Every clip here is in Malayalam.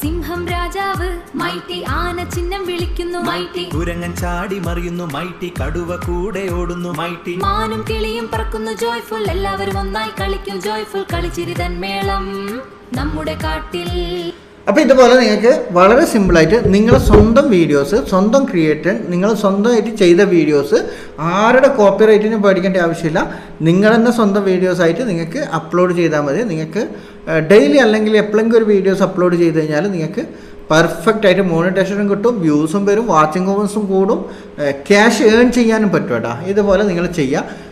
സിംഹം രാജാവ് മൈറ്റി ആന ചിഹ്നം വിളിക്കുന്നു മൈറ്റി കുരങ്ങൻ ചാടി മറിയുന്നു മൈറ്റി കടുവ കൂടെ ഓടുന്നു മൈറ്റി മാനും കിളിയും പറക്കുന്നു ജോയ്ഫുൾ എല്ലാവരും ഒന്നായി കളിക്കും ജോയ്ഫുൾ കളിച്ചിരിതൻ മേളം നമ്മുടെ കാട്ടിൽ. അപ്പോൾ ഇതുപോലെ നിങ്ങൾക്ക് വളരെ സിമ്പിളായിട്ട് നിങ്ങളെ സ്വന്തം വീഡിയോസ് സ്വന്തം ക്രിയേറ്റഡ് നിങ്ങൾ സ്വന്തമായിട്ട് ചെയ്ത വീഡിയോസ് ആരുടെ കോപ്പിറൈറ്റിനും പേടിക്കേണ്ട ആവശ്യമില്ല. നിങ്ങൾ തന്നെ സ്വന്തം വീഡിയോസായിട്ട് നിങ്ങൾക്ക് അപ്ലോഡ് ചെയ്താൽ മതി. നിങ്ങൾക്ക് ഡെയിലി അല്ലെങ്കിൽ എപ്പോഴെങ്കിലും ഒരു വീഡിയോസ് അപ്ലോഡ് ചെയ്ത് കഴിഞ്ഞാൽ നിങ്ങൾക്ക് പെർഫെക്റ്റ് ആയിട്ട് മോണിറ്റൈസേഷനും കിട്ടും, വ്യൂസും വരും, വാച്ചിങ് ഹവേഴ്സും കൂടും, ക്യാഷ് ഏൺ ചെയ്യാനും പറ്റും കേട്ടോ. ഇതുപോലെ നിങ്ങൾ ചെയ്യുക.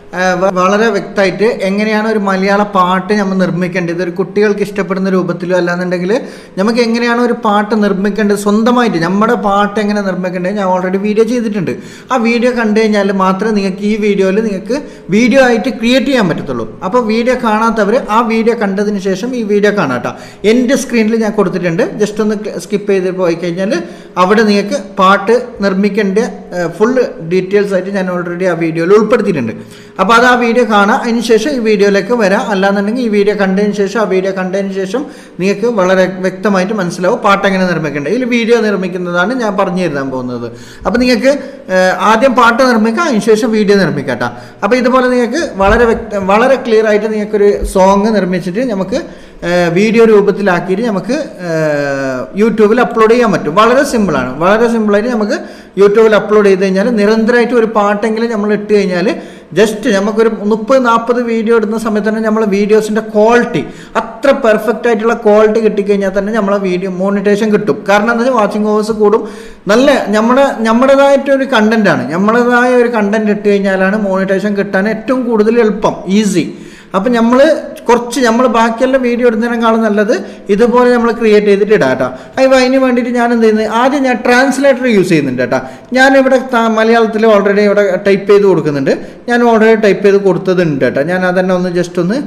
വളരെ വ്യക്തമായിട്ട് എങ്ങനെയാണ് ഒരു മലയാള പാട്ട് നമ്മൾ നിർമ്മിക്കേണ്ടത്, ഒരു കുട്ടികൾക്ക് ഇഷ്ടപ്പെടുന്ന രൂപത്തിലോ അല്ലാന്നുണ്ടെങ്കിൽ നമുക്ക് എങ്ങനെയാണ് ഒരു പാട്ട് നിർമ്മിക്കേണ്ടത്, സ്വന്തമായിട്ട് നമ്മുടെ പാട്ട് എങ്ങനെ നിർമ്മിക്കേണ്ടത് ഞാൻ ഓൾറെഡി വീഡിയോ ചെയ്തിട്ടുണ്ട്. ആ വീഡിയോ കണ്ടു കഴിഞ്ഞാൽ മാത്രമേ നിങ്ങൾക്ക് ഈ വീഡിയോയിൽ നിങ്ങൾക്ക് വീഡിയോ ആയിട്ട് ക്രിയേറ്റ് ചെയ്യാൻ പറ്റത്തുള്ളൂ. അപ്പോൾ വീഡിയോ കാണാത്തവർ ആ വീഡിയോ കണ്ടതിന് ശേഷം ഈ വീഡിയോ കാണാം കേട്ടോ. എൻ്റെ സ്ക്രീനിൽ ഞാൻ കൊടുത്തിട്ടുണ്ട്, ജസ്റ്റ് ഒന്ന് സ്കിപ്പ് ചെയ്ത് പോയി കഴിഞ്ഞാൽ അവിടെ നിങ്ങൾക്ക് പാട്ട് നിർമ്മിക്കേണ്ട ഫുൾ ഡീറ്റെയിൽസ് ആയിട്ട് ഞാൻ ഓൾറെഡി ആ വീഡിയോയിൽ ഉൾപ്പെടുത്തിയിട്ടുണ്ട്. അപ്പോൾ അത് ആ വീഡിയോ കാണാം, അതിന് ശേഷം ഈ വീഡിയോയിലേക്ക് വരാം. അല്ലാന്നുണ്ടെങ്കിൽ ഈ വീഡിയോ കണ്ടതിന് ശേഷം ആ വീഡിയോ കണ്ടതിന് ശേഷം നിങ്ങൾക്ക് വളരെ വ്യക്തമായിട്ട് മനസ്സിലാവും പാട്ട് എങ്ങനെ നിർമ്മിക്കേണ്ടത്. ഇതിൽ വീഡിയോ നിർമ്മിക്കുന്നതാണ് ഞാൻ പറഞ്ഞു തരാൻ പോകുന്നത്. അപ്പോൾ നിങ്ങൾക്ക് ആദ്യം പാട്ട് നിർമ്മിക്കാം, അതിന് ശേഷം വീഡിയോ നിർമ്മിക്കാം കേട്ടോ. അപ്പോൾ ഇതുപോലെ നിങ്ങൾക്ക് വളരെ ക്ലിയർ ആയിട്ട് നിങ്ങൾക്കൊരു സോങ് നിർമ്മിച്ചിട്ട് നമുക്ക് വീഡിയോ രൂപത്തിലാക്കിയിട്ട് നമുക്ക് യൂട്യൂബിൽ അപ്ലോഡ് ചെയ്യാൻ പറ്റും. വളരെ സിമ്പിളാണ്, വളരെ സിമ്പിളായിട്ട് നമുക്ക് യൂട്യൂബിൽ അപ്ലോഡ് ചെയ്ത് കഴിഞ്ഞാൽ നിരന്തരമായിട്ട് ഒരു പാട്ടെങ്കിലും നമ്മൾ ഇട്ട് കഴിഞ്ഞാൽ ജസ്റ്റ് നമുക്കൊരു 30-40 വീഡിയോ ഇടുന്ന സമയത്ത് തന്നെ നമ്മളെ വീഡിയോസിൻ്റെ ക്വാളിറ്റി അത്ര പെർഫെക്റ്റ് ആയിട്ടുള്ള ക്വാളിറ്റി കിട്ടിക്കഴിഞ്ഞാൽ തന്നെ നമ്മളെ വീഡിയോ മോണിറ്റൈസേഷൻ കിട്ടും. കാരണം എന്താ വെച്ചാൽ വാച്ചിങ് ഹവേഴ്സ് കൂടും. നല്ല നമ്മുടേതായിട്ടൊരു കണ്ടൻറ്റാണ്, നമ്മുടേതായ ഒരു കണ്ടൻറ്റ് ഇട്ട് കഴിഞ്ഞാലാണ് മോണിറ്റൈസേഷൻ കിട്ടാൻ ഏറ്റവും കൂടുതൽ എളുപ്പം, ഈസി. അപ്പം നമ്മൾ ബാക്കിയെല്ലാം വീഡിയോ ഇടുന്നതിനേക്കാളും നല്ലത് ഇതുപോലെ നമ്മൾ ക്രിയേറ്റ് ചെയ്തിട്ട് ഇടാം കേട്ടോ. അതിന് വേണ്ടിയിട്ട് ഞാൻ എന്ത് ചെയ്യുന്നത്, ആദ്യം ഞാൻ ട്രാൻസ്ലേറ്റർ യൂസ് ചെയ്യുന്നുണ്ട് കേട്ടോ. ഞാനിവിടെ മലയാളത്തിൽ ഓൾറെഡി ഇവിടെ ടൈപ്പ് ചെയ്ത് കൊടുക്കുന്നുണ്ട്, ഞാൻ ഓൾറെഡി ടൈപ്പ് ചെയ്ത് കൊടുത്തതുണ്ട് കേട്ടോ. ഞാൻ അതന്നെ ഒന്ന് ജസ്റ്റ് ഒന്ന്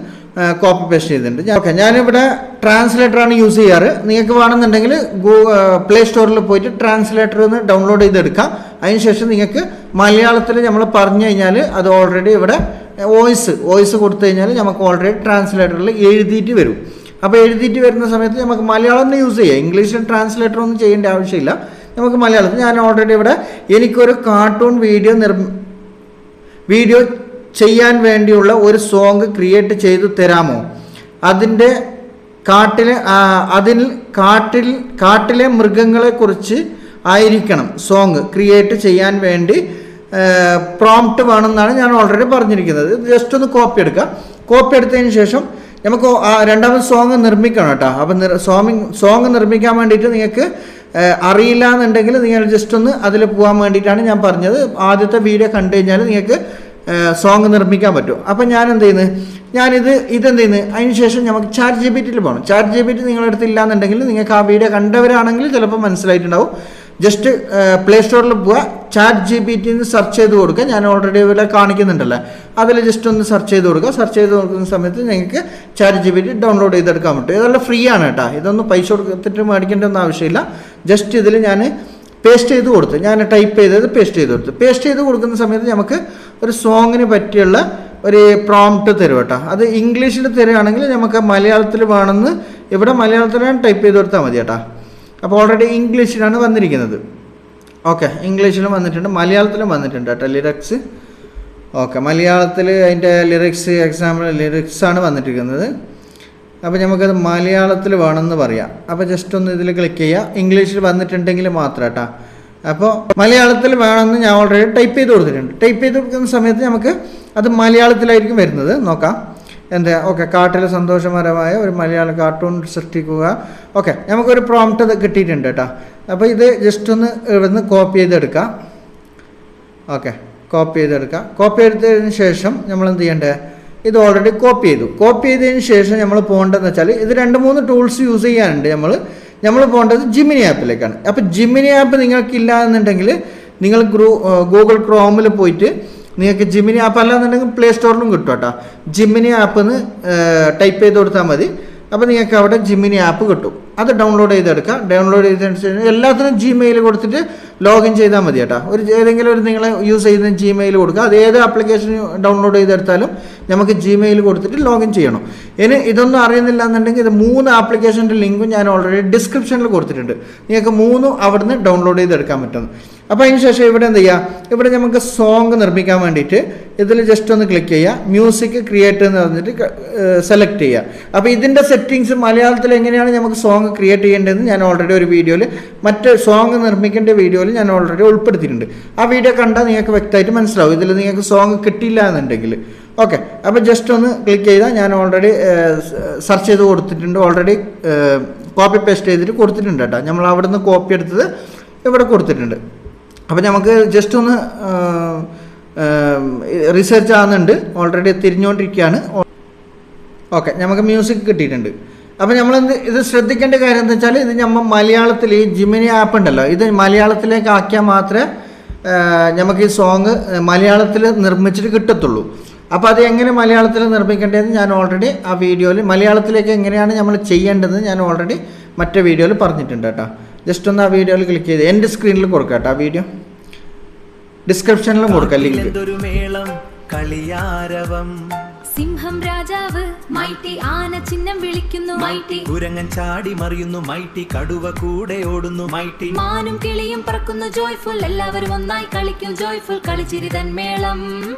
കോപ്പി പേസ്റ്റ് ചെയ്തിട്ടുണ്ട്. ഓക്കെ, ഞാനിവിടെ ട്രാൻസ്ലേറ്ററാണ് യൂസ് ചെയ്യാറ്. നിങ്ങൾക്ക് വേണമെന്നുണ്ടെങ്കിൽ പ്ലേ സ്റ്റോറിൽ പോയിട്ട് ട്രാൻസ്ലേറ്റർ ഒന്ന് ഡൗൺലോഡ് ചെയ്തെടുക്കാം. അതിനുശേഷം നിങ്ങൾക്ക് മലയാളത്തിൽ നമ്മൾ പറഞ്ഞു കഴിഞ്ഞാൽ അത് ഓൾറെഡി ഇവിടെ വോയിസ് കൊടുത്തു കഴിഞ്ഞാൽ നമുക്ക് ഓൾറെഡി ട്രാൻസ്ലേറ്ററിൽ എഴുതിയിട്ട് വരും. അപ്പോൾ എഴുതിയിട്ട് വരുന്ന സമയത്ത് നമുക്ക് മലയാളം തന്നെ യൂസ് ചെയ്യാം, ഇംഗ്ലീഷിൽ ട്രാൻസ്ലേറ്റർ ഒന്നും ചെയ്യേണ്ട ആവശ്യമില്ല. നമുക്ക് മലയാളത്തിൽ ഞാൻ ഓൾറെഡി ഇവിടെ എനിക്കൊരു കാർട്ടൂൺ വീഡിയോ ചെയ്യാൻ വേണ്ടിയുള്ള ഒരു സോങ് ക്രിയേറ്റ് ചെയ്തു തരാമോ, അതിൻ്റെ കാട്ടിലെ മൃഗങ്ങളെക്കുറിച്ച് ആയിരിക്കണം സോങ് ക്രിയേറ്റ് ചെയ്യാൻ വേണ്ടി പ്രോംപ്റ്റ് വേണമെന്നാണ് ഞാൻ ഓൾറെഡി പറഞ്ഞിരിക്കുന്നത്. ജസ്റ്റ് ഒന്ന് കോപ്പി എടുക്കുക. കോപ്പി എടുത്തതിന് ശേഷം നമുക്ക് രണ്ടാമത് സോങ് നിർമ്മിക്കണം കേട്ടോ. അപ്പം സോങ് നിർമ്മിക്കാൻ വേണ്ടിയിട്ട് നിങ്ങൾക്ക് അറിയില്ല എന്നുണ്ടെങ്കിൽ നിങ്ങൾ ജസ്റ്റ് ഒന്ന് അതിൽ പോകാൻ വേണ്ടിയിട്ടാണ് ഞാൻ പറഞ്ഞത്. ആദ്യത്തെ വീഡിയോ കണ്ടു കഴിഞ്ഞാൽ നിങ്ങൾക്ക് സോങ് നിർമ്മിക്കാൻ പറ്റും. അപ്പം ഞാൻ എന്ത് ചെയ്യുന്നത്, ഇതെന്ത് ചെയ്യുന്നത്, അതിന് ശേഷം നമുക്ക് ചാറ്റ് GPT പോകണം. ചാറ്റ് GPT നിങ്ങളുടെ അടുത്ത് ഇല്ല എന്നുണ്ടെങ്കിൽ നിങ്ങൾക്ക് ആ വീഡിയോ കണ്ടവരാണെങ്കിൽ ചിലപ്പോൾ മനസ്സിലായിട്ടുണ്ടാവും. ജസ്റ്റ് പ്ലേ സ്റ്റോറിൽ പോവുക, ചാറ്റ് GPT സെർച്ച് ചെയ്ത് കൊടുക്കുക. ഞാൻ ഓൾറെഡി ഇവിടെ കാണിക്കുന്നുണ്ടല്ലോ, അതിൽ ജസ്റ്റ് ഒന്ന് സെർച്ച് ചെയ്ത് കൊടുക്കുക. സെർച്ച് ചെയ്ത് കൊടുക്കുന്ന സമയത്ത് നിങ്ങൾക്ക് ചാറ്റ് GPT ഡൗൺലോഡ് ചെയ്തെടുക്കാൻ പറ്റും. ഇതെല്ലാം ഫ്രീ ആണ് കേട്ടോ, ഇതൊന്നും പൈസ കൊടുത്തിട്ട് മേടിക്കേണ്ട ഒന്നും ആവശ്യമില്ല. ജസ്റ്റ് ഇതിൽ ഞാൻ പേസ്റ്റ് ചെയ്ത് കൊടുത്തു, ഞാൻ ടൈപ്പ് ചെയ്തത് പേസ്റ്റ് ചെയ്ത് കൊടുത്തു. പേസ്റ്റ് ചെയ്ത് കൊടുക്കുന്ന സമയത്ത് നമുക്ക് ഒരു സോങ്ങിന് പറ്റിയുള്ള ഒരു പ്രോംപ്റ്റ് തരും കേട്ടോ. അത് ഇംഗ്ലീഷിൽ തരുകയാണെങ്കിൽ നമുക്ക് മലയാളത്തിൽ വേണമെന്ന് ഇവിടെ മലയാളത്തിലാണ് ടൈപ്പ് ചെയ്ത് കൊടുത്താൽ മതി കേട്ടോ. അപ്പോൾ ഓൾറെഡി ഇംഗ്ലീഷിലാണ് വന്നിരിക്കുന്നത്. ഓക്കെ, ഇംഗ്ലീഷിലും വന്നിട്ടുണ്ട്, മലയാളത്തിലും വന്നിട്ടുണ്ട് കേട്ടോ ലിറിക്സ്. ഓക്കെ, മലയാളത്തിൽ അതിൻ്റെ ലിറിക്സാണ് വന്നിരിക്കുന്നത്. അപ്പോൾ നമുക്കത് മലയാളത്തിൽ വേണമെന്ന് പറയാം. അപ്പോൾ ജസ്റ്റ് ഒന്ന് ഇതിൽ ക്ലിക്ക് ചെയ്യുക, ഇംഗ്ലീഷിൽ വന്നിട്ടുണ്ടെങ്കിൽ മാത്രം കേട്ടോ. അപ്പോൾ മലയാളത്തിൽ വേണമെന്ന് ഞാൻ ഓൾറെഡി ടൈപ്പ് ചെയ്ത് കൊടുത്തിട്ടുണ്ട്. ടൈപ്പ് ചെയ്ത് കൊടുക്കുന്ന സമയത്ത് നമുക്ക് അത് മലയാളത്തിലായിരിക്കും വരുന്നത്. നോക്കാം ഓക്കെ, കാട്ടിൽ സന്തോഷകരമായ ഒരു മലയാള കാർട്ടൂൺ സൃഷ്ടിക്കുക. ഓക്കെ, നമുക്കൊരു പ്രോംപ്റ്റ് കിട്ടിയിട്ടുണ്ട് കേട്ടോ. അപ്പോൾ ഇത് ജസ്റ്റ് ഒന്ന് ഇവിടുന്ന് കോപ്പി ചെയ്തെടുക്കാം. ഓക്കെ, കോപ്പി ചെയ്തതിന് ശേഷം നമ്മൾ എന്ത് ചെയ്യേണ്ടത്, ഇത് ഓൾറെഡി കോപ്പി ചെയ്തതിന് ശേഷം നമ്മൾ പോകേണ്ടതെന്ന് വെച്ചാൽ ഇത് 2-3 ടൂൾസ് യൂസ് ചെയ്യാനുണ്ട്. നമ്മൾ പോകേണ്ടത് ജിമിനി ആപ്പിലേക്കാണ്. അപ്പോൾ ജിമിനി ആപ്പ് നിങ്ങൾക്കില്ല എന്നുണ്ടെങ്കിൽ നിങ്ങൾ ഗൂഗിൾ ക്രോമിൽ പോയിട്ട് നിങ്ങൾക്ക് ജിമിനി ആപ്പ് അല്ലാന്നുണ്ടെങ്കിൽ പ്ലേ സ്റ്റോറിലും കിട്ടും കേട്ടോ. ജിമിനി ആപ്പ് എന്ന് ടൈപ്പ് ചെയ്ത് കൊടുത്താൽ മതി. അപ്പോൾ നിങ്ങൾക്ക് അവിടെ ജിമിനി ആപ്പ് കിട്ടും. അത് ഡൗൺലോഡ് ചെയ്തെടുക്കുക. ഡൗൺലോഡ് ചെയ്തതിന് എല്ലാത്തിനും ജിമെയിൽ കൊടുത്തിട്ട് ലോഗിൻ ചെയ്താൽ മതി കേട്ടോ. ഏതെങ്കിലും ഒരു നിങ്ങൾ യൂസ് ചെയ്യുന്ന ജിമെയിൽ കൊടുക്കുക. അത് ഏത് ആപ്ലിക്കേഷൻ ഡൗൺലോഡ് ചെയ്തെടുത്താലും നമുക്ക് ജിമെയിൽ കൊടുത്തിട്ട് ലോഗിൻ ചെയ്യണം. ഇനി ഇതൊന്നും അറിയുന്നില്ല എന്നുണ്ടെങ്കിൽ ഇത് 3 ആപ്ലിക്കേഷൻ്റെ ലിങ്കും ഞാൻ ഓൾറെഡി ഡിസ്ക്രിപ്ഷനിൽ കൊടുത്തിട്ടുണ്ട്. നിങ്ങൾക്ക് 3 അവിടുന്ന് ഡൗൺലോഡ് ചെയ്തെടുക്കാൻ പറ്റുന്നു. അപ്പോൾ അതിന് ശേഷം ഇവിടെ എന്ത് ചെയ്യുക, ഇവിടെ നമുക്ക് സോങ് നിർമ്മിക്കാൻ വേണ്ടിയിട്ട് ഇതിൽ ജസ്റ്റ് ഒന്ന് ക്ലിക്ക് ചെയ്യുക. മ്യൂസിക് ക്രിയേറ്റ് എന്ന് പറഞ്ഞിട്ട് സെലക്ട് ചെയ്യുക. അപ്പോൾ ഇതിൻ്റെ സെറ്റിങ്സ് മലയാളത്തിൽ എങ്ങനെയാണ് നമുക്ക് സോങ് ക്രിയേറ്റ് ചെയ്യേണ്ടതെന്ന് ഞാൻ ഓൾറെഡി ഒരു വീഡിയോയിൽ, മറ്റ് സോങ് നിർമ്മിക്കേണ്ട വീഡിയോയിൽ ഞാൻ ഓൾറെഡി ഉൾപ്പെടുത്തിയിട്ടുണ്ട്. ആ വീഡിയോ കണ്ടാൽ നിങ്ങൾക്ക് വ്യക്തമായിട്ട് മനസ്സിലാവും. ഇതിൽ നിങ്ങൾക്ക് സോങ് കിട്ടിയില്ല എന്നുണ്ടെങ്കിൽ. ഓക്കെ, അപ്പോൾ ജസ്റ്റ് ഒന്ന് ക്ലിക്ക് ചെയ്താൽ ഞാൻ ഓൾറെഡി സെർച്ച് ചെയ്ത് കൊടുത്തിട്ടുണ്ട്. ഓൾറെഡി കോപ്പി പേസ്റ്റ് ചെയ്തിട്ട് കൊടുത്തിട്ടുണ്ട് കേട്ടോ. നമ്മൾ അവിടെ നിന്ന് കോപ്പി എടുത്തത് ഇവിടെ കൊടുത്തിട്ടുണ്ട്. അപ്പോൾ നമുക്ക് ജസ്റ്റ് ഒന്ന് റിസർച്ച് ആകുന്നുണ്ട്. ഓൾറെഡി തിരിഞ്ഞുകൊണ്ടിരിക്കുകയാണ്. ഓക്കെ, നമുക്ക് മ്യൂസിക് കിട്ടിയിട്ടുണ്ട്. അപ്പോൾ നമ്മളെന്ത് ഇത് ശ്രദ്ധിക്കേണ്ട കാര്യം എന്താ വെച്ചാൽ, ഇത് നമ്മൾ മലയാളത്തിൽ ഈ ജിമിനി ആപ്പ് ഉണ്ടല്ലോ, ഇത് മലയാളത്തിലേക്ക് ആക്കിയാൽ മാത്രമേ നമുക്ക് ഈ സോങ് മലയാളത്തിൽ നിർമ്മിച്ചിട്ട് കിട്ടത്തുള്ളൂ. അപ്പോൾ അത് എങ്ങനെ മലയാളത്തിൽ നിർമ്മിക്കേണ്ടതെന്ന് ഞാൻ ഓൾറെഡി ആ വീഡിയോയിൽ, മലയാളത്തിലേക്ക് എങ്ങനെയാണ് നമ്മൾ ചെയ്യേണ്ടതെന്ന് ഞാൻ ഓൾറെഡി മറ്റേ വീഡിയോയിൽ പറഞ്ഞിട്ടുണ്ട് കേട്ടോ. ജസ്റ്റ് ഒന്ന് ആ വീഡിയോയിൽ ക്ലിക്ക് ചെയ്ത് എൻ്റെ സ്ക്രീനിൽ കൊടുക്കാം കേട്ടോ. ആ വീഡിയോ ഡിസ്ക്രിപ്ഷനിലും കൊടുക്കാം ലിങ്ക്. സിംഹം രാജാവ് മൈറ്റി ആന ചിഹ്നം വിളിക്കുന്നു, മൈറ്റി കുരങ്ങൻ ചാടി മറിയുന്നു, മൈറ്റി കടുവ കൂടെ ഓടുന്നു, മൈറ്റി മാനും കിളിയും പറക്കുന്നു ജോയ്ഫുൾ, എല്ലാവരും ഒന്നായി കളിക്കും ജോയ്ഫുൾ, കളിച്ചിരി തൻ മേളം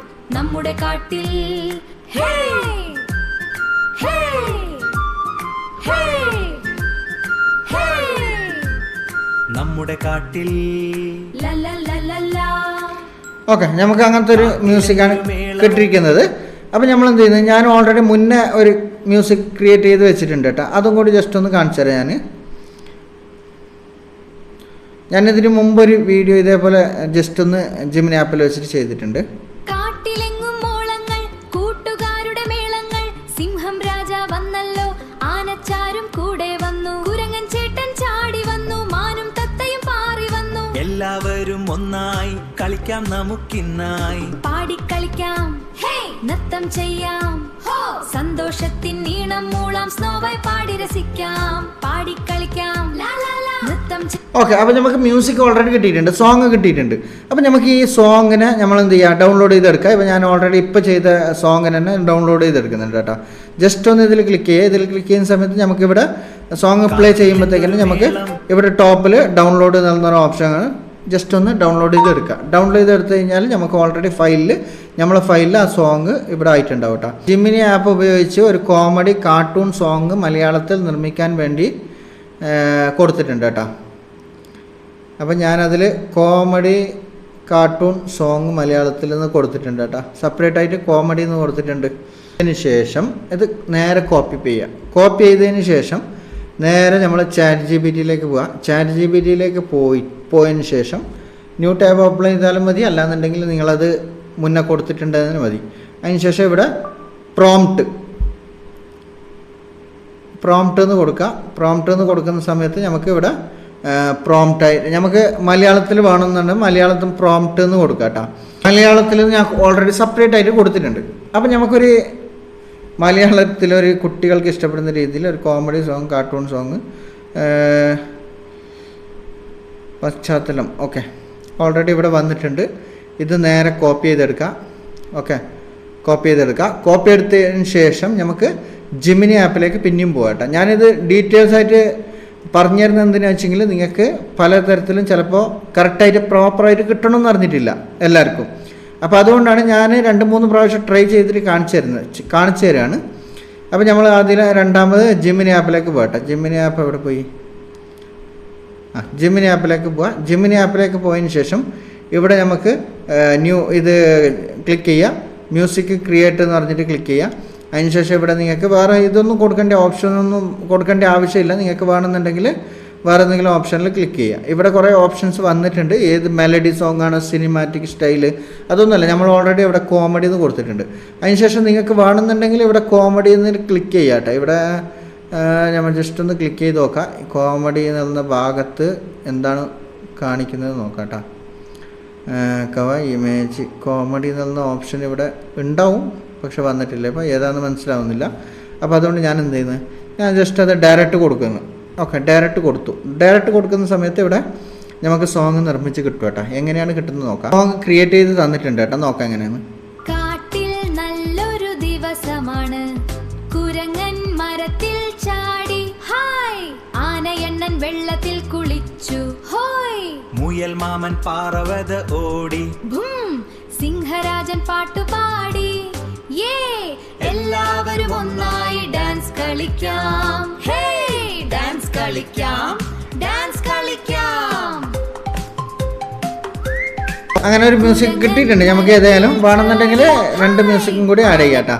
നമ്മുടെ കാട്ടിൽ. ഹേ ഹേ ഹേ ഹേ നമ്മുടെ കാട്ടിൽ. ഓക്കെ, നമുക്ക് അങ്ങനത്തെ ഒരു മ്യൂസിക്കാണ് കിട്ടിയിരിക്കുന്നത്. അപ്പോൾ നമ്മൾ എന്ത് ചെയ്യുന്നത്, ഞാൻ ഓൾറെഡി മുന്നേ ഒരു മ്യൂസിക് ക്രിയേറ്റ് ചെയ്ത് വെച്ചിട്ടുണ്ട് കേട്ടോ. അതും കൂടി ജസ്റ്റ് ഒന്ന് കാണിച്ചു തരാം. ഞാനിതിന് മുമ്പൊരു വീഡിയോ ഇതേപോലെ ജസ്റ്റ് ഒന്ന് ജിമിനി ആപ്പിൽ വെച്ചിട്ട് ചെയ്തിട്ടുണ്ട്. കാട്ടിലെങ്ങും മോളങ്ങൾ കൂട്ടുകാരുടെ മേളങ്ങൾ, സിംഹം രാജ വന്നല്ലോ, ആനച്ചാരും കൂടെ വന്നു, കുരങ്ങൻ ചേട്ടൻ ചാടി വന്നു, മാനും തത്തയും പാറി വന്നു, എല്ലാവരും ഒന്നായി കളിക്കാം നമുക്കിന്നായി, പാടിക്കളിക്കാം നൃത്തം ചെയ്യാം, സന്തോഷത്തിൻ ഈണം മൂളാം, സ്നോവായി പാടി രസിക്കാം, പാടിക്കളിക്കാം നൃത്തം. ഓക്കെ, അപ്പോൾ നമുക്ക് മ്യൂസിക് ഓൾറെഡി കിട്ടിയിട്ടുണ്ട്, സോങ് കിട്ടിയിട്ടുണ്ട്. അപ്പോൾ നമുക്ക് ഈ സോങ്ങിനെ നമ്മൾ എന്ത് ചെയ്യുക, ഡൗൺലോഡ് ചെയ്തെടുക്കുക. ഇപ്പോൾ ഞാൻ ഓൾറെഡി ഇപ്പോൾ ചെയ്ത സോങ്ങിന് തന്നെ ഡൗൺലോഡ് ചെയ്തെടുക്കുന്നുണ്ട് കേട്ടോ. ജസ്റ്റ് ഒന്ന് ഇതിൽ ക്ലിക്ക് ചെയ്യുക. ഇതിൽ ക്ലിക്ക് ചെയ്യുന്ന സമയത്ത് നമുക്കിവിടെ സോങ് പ്ലേ ചെയ്യുമ്പോഴത്തേക്കിനും നമുക്ക് ഇവിടെ ടോപ്പിൽ ഡൗൺലോഡ് എന്നൊരു ഓപ്ഷനാണ്. ജസ്റ്റ് ഒന്ന് ഡൗൺലോഡ് ചെയ്തെടുക്കുക. ഡൗൺലോഡ് ചെയ്തെടുത്ത് കഴിഞ്ഞാൽ നമുക്ക് ഓൾറെഡി നമ്മളെ ഫയലിൽ ആ സോങ് ഇവിടെ ആയിട്ടുണ്ടാവും കേട്ടോ. ജിമിനി ആപ്പ് ഉപയോഗിച്ച് ഒരു കോമഡി കാർട്ടൂൺ സോങ് മലയാളത്തിൽ നിർമ്മിക്കാൻ വേണ്ടി കൊടുത്തിട്ടുണ്ട് കേട്ടോ. അപ്പം ഞാനതിൽ കോമഡി കാർട്ടൂൺ സോങ് മലയാളത്തിൽ നിന്ന് കൊടുത്തിട്ടുണ്ട് കേട്ടോ. സെപ്പറേറ്റ് ആയിട്ട് കോമഡി എന്ന് കൊടുത്തിട്ടുണ്ട്. അതിന് ശേഷം ഇത് നേരെ കോപ്പി ചെയ്യുക. കോപ്പി ചെയ്തതിന് ശേഷം നേരെ നമ്മൾ ചാറ്റ് ജിപിടിയിലേക്ക് പോവുക. ചാറ്റ് ജിപിടിയിലേക്ക് പോയതിന് ശേഷം ന്യൂ ടാബ് ഓപ്പൺ ചെയ്താലും മതി, അല്ലാന്നുണ്ടെങ്കിൽ നിങ്ങളത് മുന്നേ കൊടുത്തിട്ടുണ്ടെന്ന് മതി. അതിന് ശേഷം ഇവിടെ പ്രോംപ്റ്റ് എന്ന് കൊടുക്കുക. പ്രോംപ്റ്റ് എന്ന് കൊടുക്കുന്ന സമയത്ത് നമുക്ക് ഇവിടെ പ്രോംപ്റ്റായി നമുക്ക് മലയാളത്തിൽ വേണമെന്നുണ്ടെങ്കിൽ മലയാളത്തിൽ പ്രോംപ്റ്റ് എന്ന് കൊടുക്കുക കേട്ടോ. മലയാളത്തിൽ ഞാൻ ഓൾറെഡി സെപ്പറേറ്റ് ആയിട്ട് കൊടുത്തിട്ടുണ്ട്. അപ്പം നമുക്കൊരു മലയാളത്തിലൊരു കുട്ടികൾക്ക് ഇഷ്ടപ്പെടുന്ന രീതിയിൽ ഒരു കോമഡി സോങ്, കാർട്ടൂൺ സോങ്, പശ്ചാത്തലം. ഓക്കെ, ഓൾറെഡി ഇവിടെ വന്നിട്ടുണ്ട്. ഇത് നേരെ കോപ്പി ചെയ്തെടുക്കാം. ഓക്കെ, കോപ്പി എടുത്തതിന് ശേഷം നമുക്ക് ജിമിനി ആപ്പിലേക്ക് പിന്നെയും പോകാം കേട്ടോ. ഞാനിത് ഡീറ്റെയിൽസ് ആയിട്ട് പറഞ്ഞു തരുന്നത് എന്തിനാണെന്ന് വെച്ചെങ്കിൽ നിങ്ങൾക്ക് പലതരത്തിലും ചിലപ്പോൾ കറക്റ്റായിട്ട് പ്രോപ്പറായിട്ട് കിട്ടണമെന്ന് അറിഞ്ഞിട്ടില്ല എല്ലാവർക്കും. അപ്പോൾ അതുകൊണ്ടാണ് ഞാൻ 2-3 പ്രാവശ്യം ട്രൈ ചെയ്തിട്ട് കാണിച്ചു തരാണ്. അപ്പോൾ നമ്മൾ അതിൽ രണ്ടാമത് ജിമിനി ആപ്പിലേക്ക് പോകട്ടെ. ജിമിനി ആപ്പ് എവിടെ പോയി? ജിമിനി ആപ്പിലേക്ക് പോവാം. ജിമിനി ആപ്പിലേക്ക് പോയതിന് ശേഷം ഇവിടെ നമുക്ക് ഇത് ക്ലിക്ക് ചെയ്യുക. മ്യൂസിക് ക്രിയേറ്റ് എന്ന് പറഞ്ഞിട്ട് ക്ലിക്ക് ചെയ്യുക. അതിനുശേഷം ഇവിടെ നിങ്ങൾക്ക് വേറെ ഇതൊന്നും ഓപ്ഷനൊന്നും കൊടുക്കേണ്ട ആവശ്യമില്ല. നിങ്ങൾക്ക് വേണമെന്നുണ്ടെങ്കിൽ വേറെ എന്തെങ്കിലും ഓപ്ഷനിൽ ക്ലിക്ക് ചെയ്യുക. ഇവിടെ കുറേ ഓപ്ഷൻസ് വന്നിട്ടുണ്ട്. ഏത് മെലഡി സോങ് ആണ്, സിനിമാറ്റിക് സ്റ്റൈല്, അതൊന്നുമല്ല. നമ്മൾ ഓൾറെഡി ഇവിടെ കോമഡി എന്ന് കൊടുത്തിട്ടുണ്ട്. അതിനുശേഷം നിങ്ങൾക്ക് വേണമെന്നുണ്ടെങ്കിൽ ഇവിടെ കോമഡി എന്ന് ക്ലിക്ക് ചെയ്യുക കേട്ടോ. ഇവിടെ നമ്മൾ ജസ്റ്റ് ഒന്ന് ക്ലിക്ക് ചെയ്ത് നോക്കാം. കോമഡി എന്നുള്ള ഭാഗത്ത് എന്താണ് കാണിക്കുന്നത് നോക്കാം കേട്ടോ. ഇമേജ് കോമഡി എന്നുള്ള ഓപ്ഷൻ ഇവിടെ ഉണ്ടാവും, പക്ഷെ വന്നിട്ടില്ല. ഇപ്പോൾ ഏതാണെന്ന് മനസ്സിലാവുന്നില്ല. അപ്പോൾ അതുകൊണ്ട് ഞാൻ എന്ത് ചെയ്യുന്നത്, ഞാൻ ജസ്റ്റ് അത് ഡയറക്റ്റ് കൊടുക്കുന്നു. ഓക്കെ, ഡയറക്റ്റ് കൊടുത്തു. ഡയറക്റ്റ് കൊടുക്കുന്ന സമയത്ത് ഇവിടെ നമുക്ക് സോങ് നിർമ്മിച്ച് കിട്ടും കേട്ടോ. എങ്ങനെയാണ് കിട്ടുന്നത് നോക്കാം. സോങ് ക്രിയേറ്റ് ചെയ്ത് തന്നിട്ടുണ്ട് കേട്ടോ, നോക്കാം എങ്ങനെയാണ്. കാട്ടിൽ നല്ലൊരു ദിവസമാണ്, കുരങ്ങൻ മരത്തിൽ ചാടി ഹായ്, ആനയണ്ണൻ വെള്ളത്തിൽ കുളിച്ചു ഹോയ്, മുയൽ മാമൻ പാറവത ഓടി ഭൂം, സിംഹരാജൻ പാട്ടുപാടി യേ, എല്ലാവരും ഒന്നായി ഡാൻസ് കളിക്കാം, ഹേ ഡാൻസ് കളിക്കാം, ഡാൻസ് കളിക്കാം. അങ്ങനെ ഒരു മ്യൂസിക് കിട്ടിയിട്ടുണ്ട്. നമുക്ക് ഏതായാലും വേണമെന്നുണ്ടെങ്കിൽ 2 മ്യൂസിക്കും കൂടി ആഡ് ചെയ്യാം കേട്ടോ.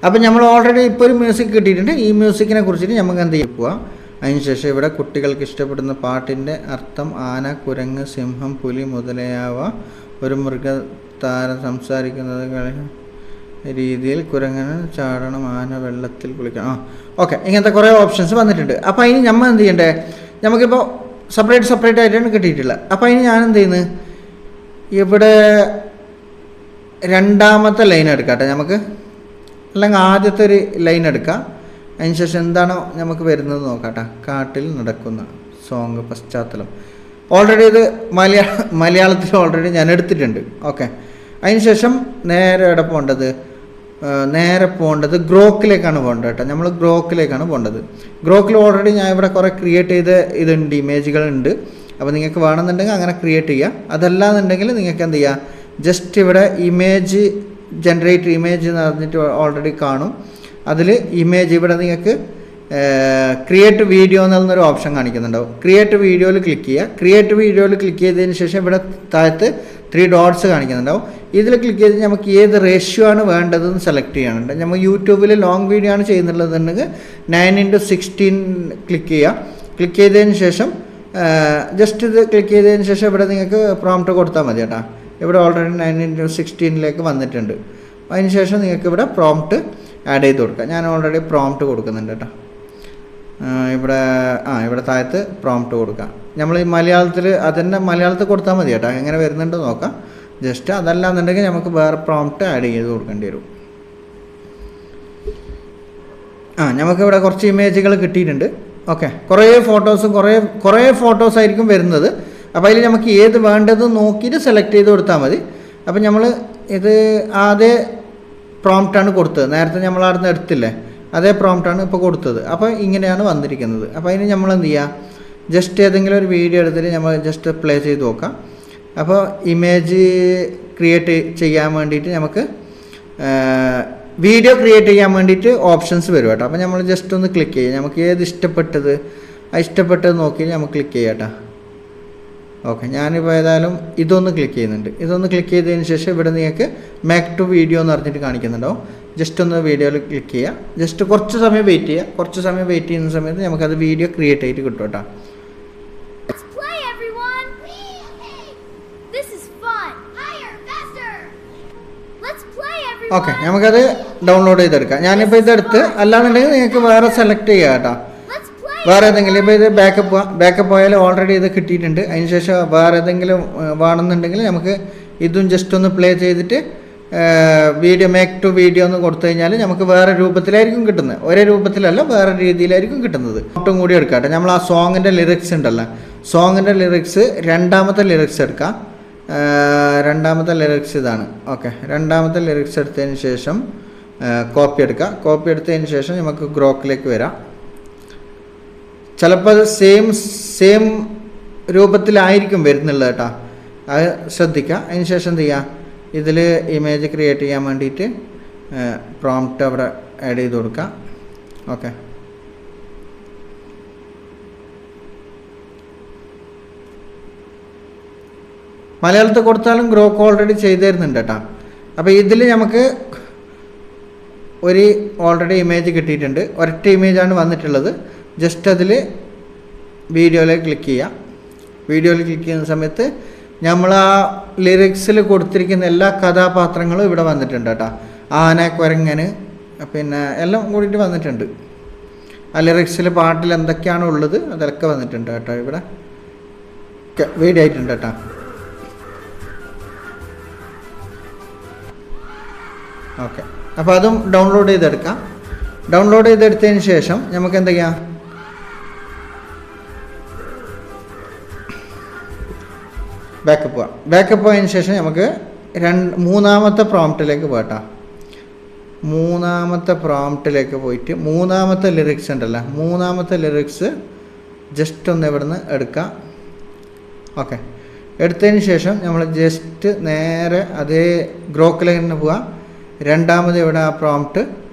അപ്പം നമ്മൾ ഓൾറെഡി ഇപ്പോൾ ഒരു മ്യൂസിക് കിട്ടിയിട്ടുണ്ട്. ഈ മ്യൂസിക്കിനെ കുറിച്ചിട്ട് നമുക്ക് എന്ത് ചെയ്യാം പോവാം. അതിനുശേഷം ഇവിടെ കുട്ടികൾക്ക് ഇഷ്ടപ്പെടുന്ന പാട്ടിൻ്റെ അർത്ഥം ആന, കുരങ്ങ്, സിംഹം, പുലി മുതലായവ ഒരു മൃഗത്താരം സംസാരിക്കുന്നത് രീതിയിൽ കുരങ്ങനെ ചാടണം, ആന വെള്ളത്തിൽ കുളിക്കണം. ഓക്കെ, ഇങ്ങനത്തെ കുറേ ഓപ്ഷൻസ് വന്നിട്ടുണ്ട്. അപ്പോൾ അതിന് നമ്മൾ എന്ത് ചെയ്യണ്ടേ, നമുക്കിപ്പോൾ സെപ്പറേറ്റ് ആയിട്ടാണ് കിട്ടിയിട്ടുള്ളത്. അപ്പോൾ അതിന് ഞാൻ എന്ത് ചെയ്യുന്നത്, ഇവിടെ 2ാമത്തെ ലൈൻ എടുക്കാം കേട്ടോ നമുക്ക്, അല്ലെങ്കിൽ ആദ്യത്തെ ഒരു ലൈൻ എടുക്കാം. അതിനുശേഷം എന്താണോ നമുക്ക് വരുന്നത് നോക്കാം കേട്ടോ. കാട്ടിൽ നടക്കുന്ന സോങ് പശ്ചാത്തലം ഓൾറെഡി ഇത് മലയാളത്തിൽ ഓൾറെഡി ഞാൻ എടുത്തിട്ടുണ്ട്. ഓക്കെ, അതിനുശേഷം നേരെ എവിടെ പോകേണ്ടത്, നേരെ പോകേണ്ടത് ഗ്രോക്കിലേക്കാണ് പോകേണ്ടത് കേട്ടോ. നമ്മൾ ഗ്രോക്കിലേക്കാണ് പോകേണ്ടത്. ഗ്രോക്കിൽ ഓൾറെഡി ഞാൻ ഇവിടെ കുറേ ക്രിയേറ്റ് ചെയ്ത് ഇതുണ്ട്, ഇമേജുകളുണ്ട്. അപ്പോൾ നിങ്ങൾക്ക് വേണമെന്നുണ്ടെങ്കിൽ അങ്ങനെ ക്രിയേറ്റ് ചെയ്യുക. അതല്ലാന്നുണ്ടെങ്കിൽ നിങ്ങൾക്ക് എന്ത് ചെയ്യുക, ജസ്റ്റ് ഇവിടെ ഇമേജ് ജനറേറ്റ് ഇമേജ് എന്ന് പറഞ്ഞിട്ട് ഓൾറെഡി കാണും. അതിൽ ഇമേജ് ഇവിടെ നിങ്ങൾക്ക് ക്രിയേറ്റ് വീഡിയോ എന്നൊരു ഓപ്ഷൻ കാണിക്കുന്നുണ്ടാവും. ക്രിയേറ്റ് വീഡിയോയിൽ ക്ലിക്ക് ചെയ്യുക. ക്രിയേറ്റ് വീഡിയോയിൽ ക്ലിക്ക് ചെയ്തതിന് ശേഷം ഇവിടെ താഴത്ത് 3 ഡോട്ട്സ് കാണിക്കുന്നുണ്ടാവും. ഇതിൽ ക്ലിക്ക് ചെയ്ത് നമുക്ക് ഏത് റേഷ്യോ ആണ് വേണ്ടതെന്ന് സെലക്ട് ചെയ്യാനുണ്ട്. നമ്മൾ യൂട്യൂബിൽ ലോങ് വീഡിയോ ആണ് ചെയ്യുന്നുള്ളതെന്നുണ്ടെങ്കിൽ 9:16 ക്ലിക്ക് ചെയ്യുക. ക്ലിക്ക് ചെയ്തതിന് ശേഷം ജസ്റ്റ് ഇത് ക്ലിക്ക് ചെയ്തതിന് ശേഷം ഇവിടെ നിങ്ങൾക്ക് പ്രോംപ്റ്റ് കൊടുത്താൽ മതി കേട്ടോ. ഇവിടെ ഓൾറെഡി 9:16 വന്നിട്ടുണ്ട്. അതിന് ശേഷം നിങ്ങൾക്ക് ഇവിടെ പ്രോംപ്റ്റ് ആഡ് ചെയ്ത് കൊടുക്കാം. ഞാൻ ഓൾറെഡി പ്രോംപ്റ്റ് കൊടുക്കുന്നുണ്ട് കേട്ടോ. ഇവിടെ താഴത്ത് പ്രോംപ്റ്റ് കൊടുക്കാം. നമ്മൾ ഈ മലയാളത്തിൽ അതന്നെ മലയാളത്തിൽ കൊടുത്താൽ മതി കേട്ടോ. എങ്ങനെ വരുന്നുണ്ട് നോക്കാം. ജസ്റ്റ് അതല്ലാന്നുണ്ടെങ്കിൽ നമുക്ക് വേറെ പ്രോംപ്റ്റ് ആഡ് ചെയ്ത് കൊടുക്കേണ്ടി വരും. നമുക്കിവിടെ കുറച്ച് ഇമേജുകൾ കിട്ടിയിട്ടുണ്ട്. ഓക്കെ, കുറേ ഫോട്ടോസായിരിക്കും വരുന്നത്. അപ്പോൾ അതിൽ നമുക്ക് ഏത് വേണ്ടതെന്ന് നോക്കിയിട്ട് സെലക്ട് ചെയ്ത് കൊടുത്താൽ മതി. അപ്പം നമ്മൾ ഇത് ആദ്യ പ്രോംപ്റ്റാണ് കൊടുത്തത്. നേരത്തെ നമ്മൾ അവിടെ നിന്ന് എടുത്തില്ലേ, അതേ പ്രോംപ്റ്റാണ് ഇപ്പോൾ കൊടുത്തത്. അപ്പോൾ ഇങ്ങനെയാണ് വന്നിരിക്കുന്നത്. അപ്പോൾ അതിന് നമ്മൾ എന്ത് ചെയ്യുക, ജസ്റ്റ് ഏതെങ്കിലും ഒരു വീഡിയോ എടുത്തിട്ട് നമ്മൾ ജസ്റ്റ് പ്ലേ ചെയ്ത് നോക്കാം. അപ്പോൾ ഇമേജ് ക്രിയേറ്റ് ചെയ്യാൻ വേണ്ടിയിട്ട് നമുക്ക് വീഡിയോ ക്രിയേറ്റ് ചെയ്യാൻ വേണ്ടിയിട്ട് ഓപ്ഷൻസ് വരും കേട്ടോ. അപ്പോൾ നമ്മൾ ജസ്റ്റ് ഒന്ന് ക്ലിക്ക് ചെയ്യുക. നമുക്ക് ഏത് ഇഷ്ടപ്പെട്ടത് നോക്കി നമുക്ക് ക്ലിക്ക് ചെയ്യാം കേട്ടോ. ഓക്കെ, ഞാനിപ്പോൾ ഏതായാലും ഇതൊന്ന് ക്ലിക്ക് ചെയ്യുന്നുണ്ട്. ഇതൊന്ന് ക്ലിക്ക് ചെയ്തതിന് ശേഷം ഇവിടെ നിങ്ങൾക്ക് മേക്ക് ടു വീഡിയോ എന്ന് പറഞ്ഞിട്ട് കാണിക്കുന്നുണ്ടാവും. ജസ്റ്റ് ഒന്ന് വീഡിയോയിൽ ക്ലിക്ക് ചെയ്യുക. ജസ്റ്റ് കുറച്ച് സമയം വെയിറ്റ് ചെയ്യുക. കുറച്ച് സമയം വെയിറ്റ് ചെയ്യുന്ന സമയത്ത് നമുക്കത് വീഡിയോ ക്രിയേറ്റ് ആയിട്ട് കിട്ടും കേട്ടോ. ഓക്കെ, നമുക്കത് ഡൗൺലോഡ് ചെയ്തെടുക്കാം. ഞാനിപ്പോൾ ഇതെടുത്ത്, അല്ലാന്നുണ്ടെങ്കിൽ നിങ്ങൾക്ക് വേറെ സെലക്ട് ചെയ്യാം കേട്ടോ. വേറെ ഏതെങ്കിലും ഇപ്പോൾ ഇത് ബാക്കപ്പ് പോയാൽ ഓൾറെഡി ഇത് കിട്ടിയിട്ടുണ്ട്. അതിനുശേഷം വേറെ ഏതെങ്കിലും വേണമെന്നുണ്ടെങ്കിൽ നമുക്ക് ഇതും ജസ്റ്റ് ഒന്ന് പ്ലേ ചെയ്തിട്ട് വീഡിയോ മേക്ക് ടു വീഡിയോ എന്ന് കൊടുത്തു കഴിഞ്ഞാൽ നമുക്ക് വേറെ രൂപത്തിലായിരിക്കും കിട്ടുന്നത്. ഒരേ രൂപത്തിലല്ല, വേറെ രീതിയിലായിരിക്കും കിട്ടുന്നത്. ഒട്ടും കൂടി എടുക്കാം. നമ്മൾ ആ സോങ്ങിൻ്റെ ലിറിക്സ് ഉണ്ടല്ലോ, സോങ്ങിൻ്റെ ലിറിക്സ് 2ാമത്തെ ലിറിക്സ് എടുക്കാം. 2ാമത്തെ ലിറിക്സ് ഇതാണ്. ഓക്കെ, 2ാമത്തെ ലിറിക്സ് എടുത്തതിന് ശേഷം കോപ്പി എടുക്കുക. കോപ്പി എടുത്തതിന് ശേഷം നമുക്ക് ഗ്രോക്കിലേക്ക് വരാം. ചിലപ്പോൾ അത് സെയിം രൂപത്തിലായിരിക്കും വരുന്നുള്ളത് കേട്ടോ. അത് ശ്രദ്ധിക്കുക. അതിന് ശേഷം എന്ത് ചെയ്യുക, ഇതിൽ ഇമേജ് ക്രിയേറ്റ് ചെയ്യാൻ വേണ്ടിയിട്ട് പ്രോംപ്റ്റ് അവിടെ ആഡ് ചെയ്ത് കൊടുക്കുക. ഓക്കെ, മലയാളത്തിൽ കൊടുത്താലും ഗ്രോക്ക് ഓൾറെഡി ചെയ്തു തരുന്നുണ്ട് കേട്ടോ. അപ്പോൾ ഇതിൽ നമുക്ക് ഒരു ഓൾറെഡി ഇമേജ് കിട്ടിയിട്ടുണ്ട്. ഒരൊറ്റ ഇമേജാണ് വന്നിട്ടുള്ളത്. ജസ്റ്റ് അതിൽ വീഡിയോയിലേക്ക് ക്ലിക്ക് ചെയ്യുക. വീഡിയോയിൽ ക്ലിക്ക് ചെയ്യുന്ന സമയത്ത് നമ്മൾ ആ ലിറിക്സിൽ കൊടുത്തിരിക്കുന്ന എല്ലാ കഥാപാത്രങ്ങളും ഇവിടെ വന്നിട്ടുണ്ട് കേട്ടോ. ആന, കുരങ്ങന്, പിന്നെ എല്ലാം കൂടിയിട്ട് വന്നിട്ടുണ്ട്. ആ ലിറിക്സിൽ പാട്ടിൽ എന്തൊക്കെയാണ് ഉള്ളത് അതൊക്കെ വന്നിട്ടുണ്ട് കേട്ടോ. ഇവിടെ വീഡിയോ ആയിട്ടുണ്ട് കേട്ടോ. ഓക്കെ, അപ്പോൾ അതും ഡൗൺലോഡ് ചെയ്തെടുക്കാം. ഡൗൺലോഡ് ചെയ്തെടുത്തതിന് ശേഷം നമുക്ക് എന്ത് ചെയ്യാം, ബാക്കപ്പ് പോവാം. ബാക്കപ്പ് പോയതിന് ശേഷം നമുക്ക് മൂന്നാമത്തെ പ്രോംപ്റ്റിലേക്ക് പോകട്ടോ. മൂന്നാമത്തെ പ്രോംപ്റ്റിലേക്ക് പോയിട്ട് മൂന്നാമത്തെ ലിറിക്സ് ഉണ്ടല്ലോ, മൂന്നാമത്തെ ലിറിക്സ് ജസ്റ്റ് ഒന്ന് ഇവിടുന്ന് എടുക്കാം. ഓക്കെ, എടുത്തതിന് ശേഷം നമ്മൾ ജസ്റ്റ് നേരെ അതേ ഗ്രോക്കിലേക്ക് പോവാം. രണ്ടാമത് ഇവിടെ ആ പ്രോംപ്റ്റ്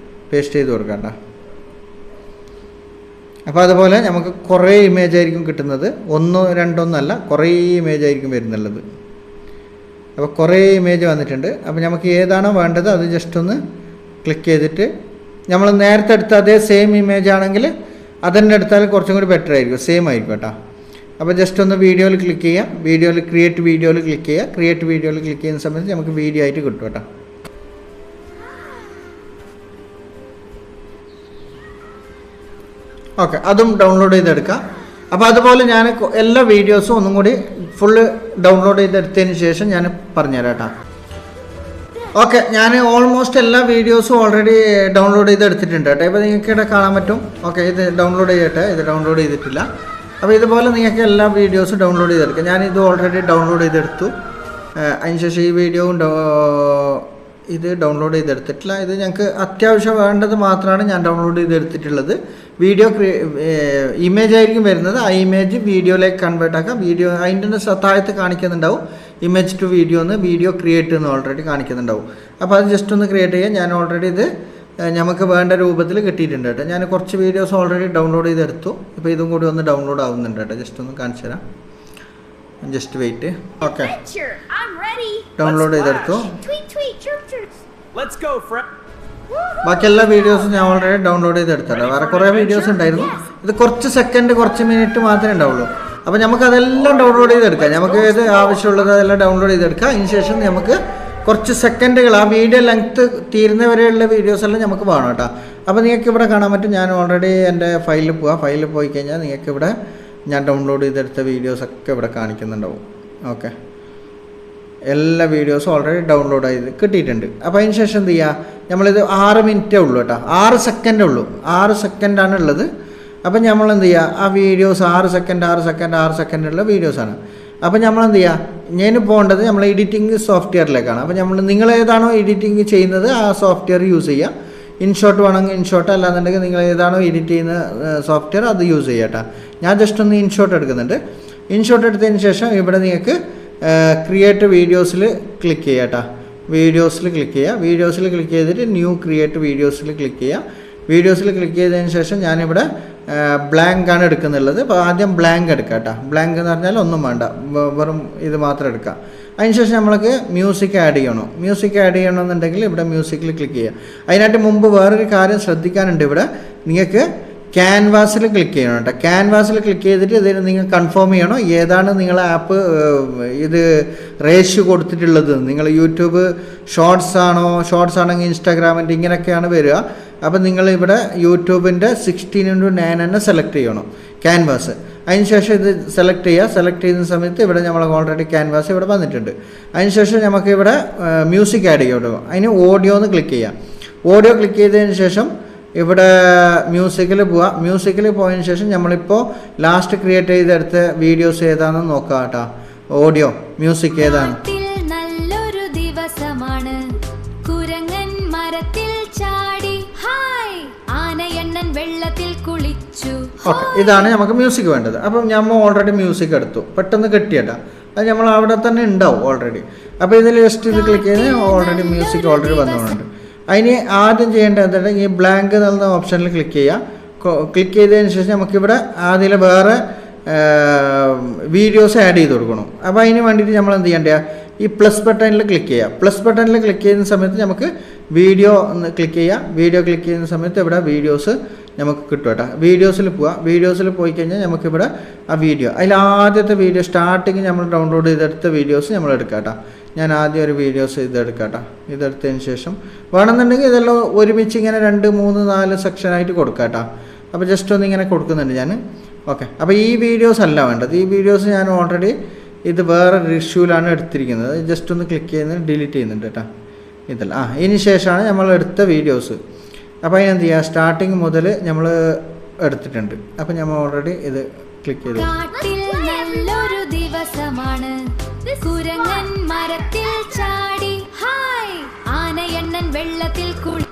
പേസ്റ്റ് ചെയ്ത് കൊടുക്കാം കേട്ടോ. അപ്പോൾ അതുപോലെ നമുക്ക് കുറേ ഇമേജ് ആയിരിക്കും കിട്ടുന്നത്, ഒന്നോ രണ്ടൊന്നല്ല, കുറേ ഇമേജ് ആയിരിക്കും വരുന്നുള്ളത്. അപ്പോൾ കുറേ ഇമേജ് വന്നിട്ടുണ്ട്. അപ്പോൾ നമുക്ക് ഏതാണോ വേണ്ടത് അത് ജസ്റ്റ് ഒന്ന് ക്ലിക്ക് ചെയ്തിട്ട് നമ്മൾ നേരത്തെ എടുത്ത അതേ സെയിം ഇമേജ് ആണെങ്കിൽ അതന്നെ എടുത്താൽ കുറച്ചും കൂടി ബെറ്റർ ആയിരിക്കും, സെയിം ആയിരിക്കും കേട്ടോ. അപ്പോൾ ജസ്റ്റ് ഒന്ന് വീഡിയോയിൽ ക്ലിക്ക് ചെയ്യാം, വീഡിയോയിൽ ക്രിയേറ്റ് വീഡിയോയിൽ ക്ലിക്ക് ചെയ്യുക. ക്രിയേറ്റ് വീഡിയോയിൽ ക്ലിക്ക് ചെയ്യുന്ന സമയത്ത് നമുക്ക് വീഡിയോ ആയിട്ട് കിട്ടും കേട്ടോ. ഓക്കെ, അതും ഡൗൺലോഡ് ചെയ്തെടുക്കാം. അപ്പോൾ അതുപോലെ ഞാൻ എല്ലാ വീഡിയോസും ഒന്നും കൂടി ഫുള്ള് ഡൗൺലോഡ് ചെയ്തെടുത്തതിന് ശേഷം ഞാൻ പറഞ്ഞുതരാം കേട്ടോ. ഓക്കെ, ഞാൻ ഓൾമോസ്റ്റ് എല്ലാ വീഡിയോസും ഓൾറെഡി ഡൗൺലോഡ് ചെയ്തെടുത്തിട്ടുണ്ട് കേട്ടോ. ഇപ്പോൾ നിങ്ങൾക്ക് ഇവിടെ കാണാൻ പറ്റും. ഓക്കെ, ഇത് ഡൗൺലോഡ് ചെയ്യട്ടെ, ഇത് ഡൗൺലോഡ് ചെയ്തിട്ടില്ല. അപ്പോൾ ഇതുപോലെ നിങ്ങൾക്ക് എല്ലാ വീഡിയോസും ഡൗൺലോഡ് ചെയ്തെടുക്കാം. ഞാനിത് ഓൾറെഡി ഡൗൺലോഡ് ചെയ്തെടുത്തു. അതിനുശേഷം ഈ വീഡിയോ ഇത് ഡൗൺലോഡ് ചെയ്തെടുത്തിട്ടില്ല. ഇത് ഞങ്ങൾക്ക് അത്യാവശ്യം വേണ്ടത് മാത്രമാണ് ഞാൻ ഡൗൺലോഡ് ചെയ്തെടുത്തിട്ടുള്ളത്. വീഡിയോ ഇമേജ് ആയിരിക്കും വരുന്നത്, ആ ഇമേജ് വീഡിയോയിലേക്ക് കൺവേർട്ട് ആക്കാം. വീഡിയോ അതിൻ്റെ താഴത്ത് കാണിക്കുന്നുണ്ടാവും ഇമേജ് ടു വീഡിയോ എന്ന്, വീഡിയോ ക്രിയേറ്റ് എന്ന് ഓൾറെഡി കാണിക്കുന്നുണ്ടാവും. അപ്പോൾ അത് ജസ്റ്റ് ഒന്ന് ക്രിയേറ്റ് ചെയ്യാം. ഞാൻ ഓൾറെഡി ഇത് നമുക്ക് വേണ്ട രൂപത്തിൽ കിട്ടിയിട്ടുണ്ട് കേട്ടോ. ഞാൻ കുറച്ച് വീഡിയോസ് ഓൾറെഡി ഡൗൺലോഡ് ചെയ്തെടുത്തു. ഇപ്പോൾ ഇതും കൂടി ഒന്ന് ഡൗൺലോഡ് ആവുന്നുണ്ട് കേട്ടോ. ജസ്റ്റ് ഒന്ന് കാണിച്ചു തരാം, ജസ്റ്റ് വെയിറ്റ്. ഓക്കെ, ഡൗൺലോഡ് ചെയ്തെടുത്തു. ബാക്കി എല്ലാ വീഡിയോസും ഞാൻ ഓൾറെഡി ഡൗൺലോഡ് ചെയ്തെടുത്തല്ലോ. വേറെ കുറേ വീഡിയോസ് ഉണ്ടായിരുന്നു. ഇത് കുറച്ച് സെക്കൻഡ് കുറച്ച് മിനിറ്റ് മാത്രമേ ഉണ്ടാവുള്ളൂ. അപ്പോൾ നമുക്കതെല്ലാം ഡൗൺലോഡ് ചെയ്തെടുക്കാം. നമുക്ക് ഏത് ആവശ്യമുള്ളത് അതെല്ലാം ഡൗൺലോഡ് ചെയ്തെടുക്കാം. അതിന് ശേഷം നമുക്ക് കുറച്ച് സെക്കൻഡുകൾ ആ വീഡിയോ ലെങ്ത്ത് തീരുന്നവരെയുള്ള വീഡിയോസ് എല്ലാം നമുക്ക് വേണം കേട്ടോ. അപ്പോൾ നിങ്ങൾക്ക് ഇവിടെ കാണാൻ പറ്റും. ഞാൻ ഓൾറെഡി എൻ്റെ ഫയലിൽ പോവാം. ഫയലിൽ പോയി കഴിഞ്ഞാൽ നിങ്ങൾക്ക് ഇവിടെ ഞാൻ ഡൗൺലോഡ് ചെയ്തെടുത്ത വീഡിയോസൊക്കെ ഇവിടെ കാണിക്കുന്നുണ്ടാവും. ഓക്കെ, എല്ലാ വീഡിയോസും ഓൾറെഡി ഡൗൺലോഡ് ചെയ്ത് കിട്ടിയിട്ടുണ്ട്. അപ്പോൾ അതിന് ശേഷം എന്ത് ചെയ്യുക, നമ്മളിത് 6 മിനിറ്റേ ഉള്ളൂ കേട്ടോ, 6 സെക്കൻഡേ ഉള്ളൂ, 6 സെക്കൻഡാണ് ഉള്ളത്. അപ്പം നമ്മൾ എന്ത് ചെയ്യുക, ആ വീഡിയോസ് 6 സെക്കൻഡുള്ള വീഡിയോസാണ്. അപ്പം നമ്മൾ എന്ത് ചെയ്യുക, ഞാൻ പോകേണ്ടത് നമ്മൾ എഡിറ്റിംഗ് സോഫ്റ്റ്വെയറിലേക്കാണ്. അപ്പോൾ നിങ്ങൾ ഏതാണോ എഡിറ്റിംഗ് ചെയ്യുന്നത് ആ സോഫ്റ്റ്വെയർ യൂസ് ചെയ്യുക. ഇൻഷോട്ട് വേണമെങ്കിൽ ഇൻഷോട്ട്, അല്ലാന്നുണ്ടെങ്കിൽ നിങ്ങൾ ഏതാണോ എഡിറ്റ് ചെയ്യുന്ന സോഫ്റ്റ്വെയർ അത് യൂസ് ചെയ്യുക കേട്ടോ. ഞാൻ ജസ്റ്റ് ഒന്ന് ഇൻഷോട്ട് എടുക്കുന്നുണ്ട്. ഇൻഷോട്ട് എടുത്തതിന് ശേഷം ഇവിടെ നിങ്ങൾക്ക് ക്രിയേറ്റ് വീഡിയോസിൽ ക്ലിക്ക് ചെയ്യുക കേട്ടോ. വീഡിയോസിൽ ക്ലിക്ക് ചെയ്യുക. വീഡിയോസിൽ ക്ലിക്ക് ചെയ്തിട്ട് ന്യൂ ക്രിയേറ്റ് വീഡിയോസിൽ ക്ലിക്ക് ചെയ്യുക. വീഡിയോസിൽ ക്ലിക്ക് ചെയ്തതിന് ശേഷം ഞാനിവിടെ ബ്ലാങ്ക് ആണ് എടുക്കുന്നുള്ളത്. അപ്പോൾ ആദ്യം ബ്ലാങ്ക് എടുക്കാം കേട്ടോ. ബ്ലാങ്ക് എന്ന് പറഞ്ഞാൽ ഒന്നും വേണ്ട, വെറും ഇത് മാത്രം എടുക്കാം. അതിനുശേഷം നമ്മൾക്ക് മ്യൂസിക് ആഡ് ചെയ്യണം. മ്യൂസിക് ആഡ് ചെയ്യണമെന്നുണ്ടെങ്കിൽ ഇവിടെ മ്യൂസിക്കിൽ ക്ലിക്ക് ചെയ്യുക. അതിനായിട്ട് മുമ്പ് വേറൊരു കാര്യം ശ്രദ്ധിക്കാനുണ്ട്. ഇവിടെ നിങ്ങൾക്ക് ക്യാൻവാസിൽ ക്ലിക്ക് ചെയ്യണം കേട്ടോ. ക്യാൻവാസിൽ ക്ലിക്ക് ചെയ്തിട്ട് ഇതിന് നിങ്ങൾ കൺഫേം ചെയ്യണം ഏതാണ് നിങ്ങളെ ആപ്പ് ഇത് റേഷ്യോ കൊടുത്തിട്ടുള്ളത്. നിങ്ങൾ യൂട്യൂബ് ഷോർട്സ് ആണോ, ഷോർട്സ് ആണെങ്കിൽ ഇൻസ്റ്റാഗ്രാമിൻ്റെ ഇങ്ങനെയൊക്കെയാണ് വരിക. അപ്പം നിങ്ങൾ ഇവിടെ യൂട്യൂബിൻ്റെ 16:9 തന്നെ സെലക്ട് ചെയ്യണം ക്യാൻവാസ്. അതിനുശേഷം ഇത് സെലക്ട് ചെയ്യുക. സെലക്ട് ചെയ്യുന്ന സമയത്ത് ഇവിടെ നമ്മൾ ഓൾറെഡി ക്യാൻവാസ് ഇവിടെ വന്നിട്ടുണ്ട്. അതിനുശേഷം നമുക്ക് ഇവിടെ മ്യൂസിക് ആഡ് ചെയ്യണം. അതിന് ഓഡിയോ എന്ന് ക്ലിക്ക് ചെയ്യാം. ഓഡിയോ ക്ലിക്ക് ചെയ്തതിന് ശേഷം ഇവിടെ മ്യൂസിക്കിൽ പോവുക. മ്യൂസിക്കിൽ പോയതിന് ശേഷം നമ്മളിപ്പോൾ ലാസ്റ്റ് ക്രിയേറ്റ് ചെയ്തെടുത്ത വീഡിയോസ് ഏതാണെന്ന് നോക്കാം കേട്ടോ. ഓഡിയോ മ്യൂസിക് ഏതാണ്. നല്ലൊരു ദിവസമാണ്, കുരങ്ങൻ മരത്തിൽ ചാടി, ഹായ് ആനയണ്ണൻ വെള്ളത്തിൽ കുളിച്ചു. ഓക്കെ, ഇതാണ് നമുക്ക് മ്യൂസിക് വേണ്ടത്. അപ്പം നമ്മൾ ഓൾറെഡി മ്യൂസിക് എടുത്തു, പെട്ടെന്ന് കിട്ടിയട്ടാ. അത് നമ്മൾ അവിടെ തന്നെ ഉണ്ടാവും ഓൾറെഡി. അപ്പോൾ ഇതിൽ ജസ്റ്റ് ഇത് ക്ലിക്ക് ചെയ്ത് ഓൾറെഡി മ്യൂസിക് ഓൾറെഡി വന്നുകൊണ്ടുണ്ട്. അതിന് ആദ്യം ചെയ്യേണ്ടത് എന്താണ്, ഈ ബ്ലാങ്ക് എന്നുള്ള ഓപ്ഷനിൽ ക്ലിക്ക് ചെയ്യുക. ക്ലിക്ക് ചെയ്തതിന് ശേഷം നമുക്കിവിടെ അതിൽ വേറെ വീഡിയോസ് ആഡ് ചെയ്ത് കൊടുക്കണം. അപ്പോൾ അതിന് വേണ്ടിയിട്ട് നമ്മൾ എന്ത് ചെയ്യേണ്ടത്, ഈ പ്ലസ് ബട്ടണിൽ ക്ലിക്ക് ചെയ്യുക. പ്ലസ് ബട്ടണിൽ ക്ലിക്ക് ചെയ്യുന്ന സമയത്ത് നമുക്ക് വീഡിയോ ക്ലിക്ക് ചെയ്യുക. വീഡിയോ ക്ലിക്ക് ചെയ്യുന്ന സമയത്ത് ഇവിടെ വീഡിയോസ് നമുക്ക് കിട്ടും കേട്ടോ. വീഡിയോസിൽ പോവുക. വീഡിയോസിൽ പോയി കഴിഞ്ഞാൽ നമുക്കിവിടെ ആ വീഡിയോ, അതിൽ ആദ്യത്തെ വീഡിയോ സ്റ്റാർട്ടിങ് നമ്മൾ ഡൗൺലോഡ് ചെയ്തെടുത്ത വീഡിയോസ് നമ്മൾ എടുക്കാം കേട്ടോ. ഞാൻ ആദ്യം ഒരു വീഡിയോസ് ഇതെടുക്കാം കേട്ടോ. ഇതെടുത്തതിന് ശേഷം വേണമെന്നുണ്ടെങ്കിൽ ഇതെല്ലാം ഒരുമിച്ച് ഇങ്ങനെ 2, 3, 4 സെക്ഷനായിട്ട് കൊടുക്കാം കേട്ടോ. അപ്പോൾ ജസ്റ്റ് ഒന്ന് ഇങ്ങനെ കൊടുക്കുന്നുണ്ട് ഞാൻ. ഓക്കെ, അപ്പോൾ ഈ വീഡിയോസ് അല്ല വേണ്ടത്. ഈ വീഡിയോസ് ഞാൻ ഓൾറെഡി ഇത് വേറെ ഇഷ്യൂലാണ് എടുത്തിരിക്കുന്നത്. ജസ്റ്റ് ഒന്ന് ക്ലിക്ക് ചെയ്യുന്നത് ഡിലീറ്റ് ചെയ്യുന്നുണ്ട് കേട്ടോ. ഇതല്ല ഇതിന് ശേഷമാണ് നമ്മൾ എടുത്ത വീഡിയോസ്. അപ്പോൾ അതിനെന്ത് ചെയ്യുക, സ്റ്റാർട്ടിങ് മുതൽ നമ്മൾ എടുത്തിട്ടുണ്ട്. അപ്പം നമ്മൾ ഓൾറെഡി ഇത് ക്ലിക്ക് ചെയ്തു. കാട്ടിൽ നല്ലൊരു ദിവസമാണ്, കുരങ്ങൻ മരത്തിൽ ചാടി, ഹായ് ആനയണ്ണൻ വെള്ളത്തിൽ കുളി.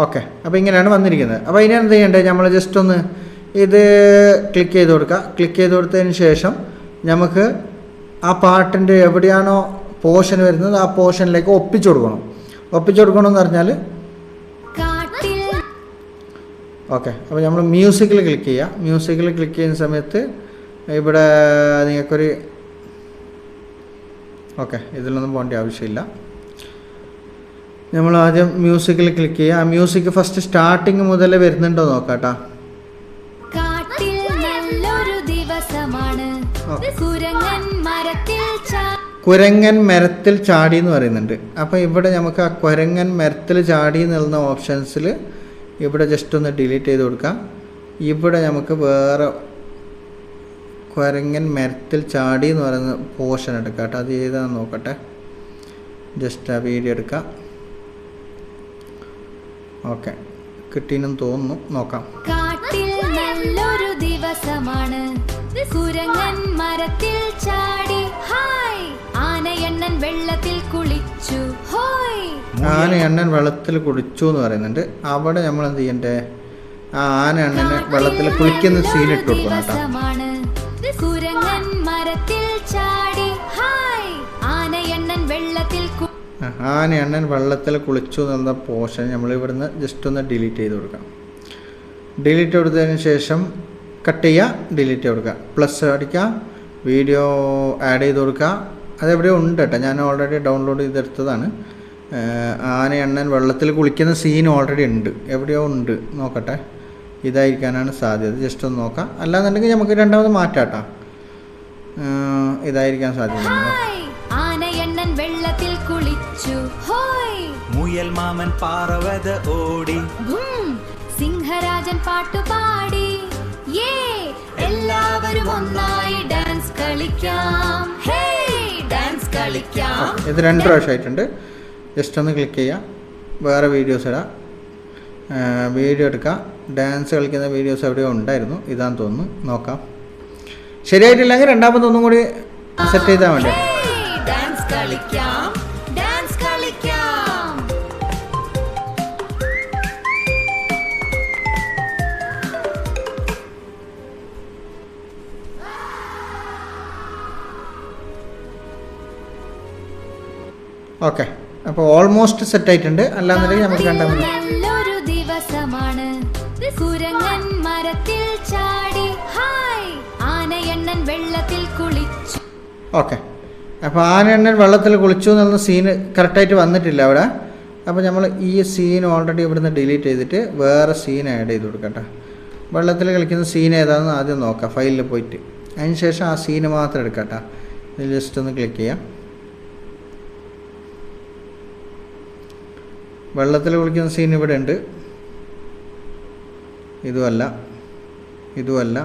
ഓക്കെ, അപ്പോൾ ഇങ്ങനെയാണ് വന്നിരിക്കുന്നത്. അപ്പോൾ അതിന് എന്ത് ചെയ്യേണ്ടത്, നമ്മൾ ജസ്റ്റ് ഒന്ന് ഇത് ക്ലിക്ക് ചെയ്ത് കൊടുക്കുക. ക്ലിക്ക് ചെയ്ത് കൊടുത്തതിന് ശേഷം നമുക്ക് ആ പാട്ടിൻ്റെ എവിടെയാണോ പോർഷൻ വരുന്നത് ആ പോർഷനിലേക്ക് ഒപ്പിച്ചു കൊടുക്കണം. ഒപ്പിച്ചു കൊടുക്കണമെന്ന് പറഞ്ഞാൽ ഓക്കെ, അപ്പോൾ നമ്മൾ മ്യൂസിക്കിൽ ക്ലിക്ക് ചെയ്യുക. മ്യൂസിക്കിൽ ക്ലിക്ക് ചെയ്യുന്ന സമയത്ത് ഇവിടെ നിങ്ങൾക്കൊരു ഓക്കെ, ഇതിലൊന്നും പോകേണ്ട ആവശ്യമില്ല. നമ്മൾ ആദ്യം മ്യൂസിക്കിൽ ക്ലിക്ക് ചെയ്യുക. ആ മ്യൂസിക് ഫസ്റ്റ് സ്റ്റാർട്ടിങ് മുതൽ വരുന്നുണ്ടോ നോക്കാം കേട്ടോ. കുരങ്ങൻ മരത്തിൽ ചാടി എന്ന് പറയുന്നുണ്ട്. അപ്പോൾ ഇവിടെ നമുക്ക് ആ കുരങ്ങൻ മരത്തിൽ ചാടി എന്നുള്ള ഓപ്ഷൻസിൽ ഇവിടെ ജസ്റ്റ് ഒന്ന് ഡിലീറ്റ് ചെയ്ത് കൊടുക്കാം. ഇവിടെ നമുക്ക് വേറെ കുരങ്ങൻ മരത്തിൽ ചാടി എന്ന് പറയുന്ന പോർഷൻ എടുക്കാം കേട്ടോ. അത് ഏതാണെന്ന് നോക്കട്ടെ, ജസ്റ്റ് ആ വീഡിയോ എടുക്കാം. ഓക്കെ, കിട്ടിയെന്ന് തോന്നുന്നു, നോക്കാം. കാട്ടിൽ നല്ലൊരു ദിവസമാണ്, കുരങ്ങൻ മരത്തിൽ ചാടി, ഹായ് ആനയണ്ണൻ വെള്ളത്തിൽ കുളിച്ചു, ഹോയ്. ആനയണ്ണൻ വെള്ളത്തിൽ കുളിച്ചു എന്ന് പറയുന്നുണ്ട്. അവിടെ നമ്മൾ എന്ത് ചെയ്യണ്ടേ, ആ ആനയണ്ണന് വെള്ളത്തിൽ കുളിക്കുന്ന സീൻ ഇട്ട് കൊടുക്കണം കേട്ടോ. കുരങ്ങൻ മരത്തിൽ ചാടി, ഹായ് ആനയണ്ണൻ വെള്ളത്തിൽ ആനയണ്ണൻ വെള്ളത്തിൽ കുളിച്ചു എന്നുള്ള പോർഷൻ നമ്മൾ ഇവിടുന്ന് ജസ്റ്റ് ഒന്ന് ഡിലീറ്റ് ചെയ്ത് കൊടുക്കാം. ഡിലീറ്റ് കൊടുത്തതിന് ശേഷം കട്ട് ചെയ്യുക, ഡിലീറ്റ് കൊടുക്കുക, പ്ലസ് അടിക്കുക, വീഡിയോ ആഡ് ചെയ്ത് കൊടുക്കുക. അതെവിടെയോ ഉണ്ട് കേട്ടോ, ഞാൻ ഓൾറെഡി ഡൗൺലോഡ് ചെയ്തെടുത്തതാണ്. ആനയണ്ണൻ വെള്ളത്തിൽ കുളിക്കുന്ന സീൻ ഓൾറെഡി ഉണ്ട്, എവിടെയോ ഉണ്ട്, നോക്കട്ടെ. ഇതായിരിക്കാനാണ് സാധ്യത, ജസ്റ്റ് ഒന്ന് നോക്കാം. അല്ലാന്നുണ്ടെങ്കിൽ നമുക്ക് രണ്ടാമത് മാറ്റാം കേട്ടോ. ഇതായിരിക്കാൻ സാധ്യത. ആനയണ്ണൻ വെള്ളത്തിൽ കുളിച്ചു, ഹോയ്. മുയൽ മാമൻ പാറവത ഓടി, സിംഹരാജൻ പാട്ടുപാടി, എല്ലാവരും ഒന്നായി ഡാൻസ് കളിക്കാം, ഹേ ഡാൻസ് കളിക്കാം. ഇത് 2 പ്രാവശ്യമായിട്ടുണ്ട്. ജസ്റ്റ് ഒന്ന് ക്ലിക്ക് ചെയ്യുക, വേറെ വീഡിയോസ് ഇടാം, വീഡിയോ എടുക്കുക. ഡാൻസ് കളിക്കുന്ന വീഡിയോസ് എവിടെയോ ഉണ്ടായിരുന്നു, ഇതാന്ന് തോന്നുന്നു, നോക്കാം. ശരിയായിട്ടില്ലെങ്കിൽ രണ്ടാമതൊന്നും കൂടി സെറ്റ് ചെയ്താൽ വേണ്ടി. ഡാൻസ് കളിക്കാം, ഡാൻസ് കളിക്കാം. ഓക്കെ, അപ്പോൾ ഓൾമോസ്റ്റ് സെറ്റ് ആയിട്ടുണ്ട്. അല്ലാന്നുണ്ടെങ്കിൽ നമുക്ക് രണ്ടാമത്. നല്ലൊരു ദിവസമാണ്, കുരങ്ങൻ മരത്തിൽ ചാടി, ഹായ് ആനയണ്ണൻ വെള്ളത്തിൽ കുളിച്ചു. ഓക്കെ, അപ്പോൾ ആനയണ്ണൻ വെള്ളത്തിൽ കുളിച്ചു എന്നുള്ള സീന് കറക്റ്റായിട്ട് വന്നിട്ടില്ല അവിടെ. അപ്പോൾ നമ്മൾ ഈ സീൻ ഓൾറെഡി ഇവിടുന്ന് ഡിലീറ്റ് ചെയ്തിട്ട് വേറെ സീൻ ആഡ് ചെയ്ത് കൊടുക്കട്ടെ. വെള്ളത്തിൽ കളിക്കുന്ന സീൻ ഏതാണെന്ന് ആദ്യം നോക്കാം, ഫയലിൽ പോയിട്ട്. അതിന് ശേഷം ആ സീന് മാത്രം എടുക്കട്ടെ. ഇതിൽ ജസ്റ്റ് ഒന്ന് ക്ലിക്ക് ചെയ്യാം. വെള്ളത്തിൽ കുളിക്കുന്ന സീൻ ഇവിടെ ഉണ്ട്. ഇതുമല്ല, ഇതുമല്ല,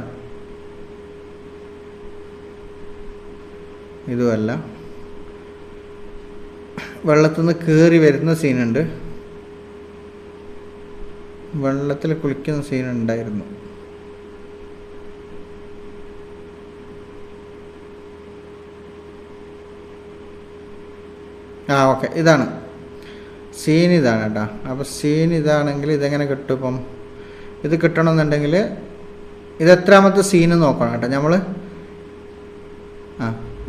ഇതുമല്ല. വെള്ളത്തിൽ നിന്ന് കയറി വരുന്ന സീനുണ്ട്, വെള്ളത്തിൽ കുളിക്കുന്ന സീൻ ഉണ്ടായിരുന്നു. ഓക്കെ, ഇതാണ് സീൻ, ഇതാണ് കേട്ടോ. അപ്പോൾ സീൻ ഇതാണെങ്കിൽ ഇതെങ്ങനെ കിട്ടും? ഇപ്പം ഇത് കിട്ടണമെന്നുണ്ടെങ്കിൽ ഇത് എത്രാമത്തെ സീന് നോക്കണം കേട്ടോ നമ്മൾ.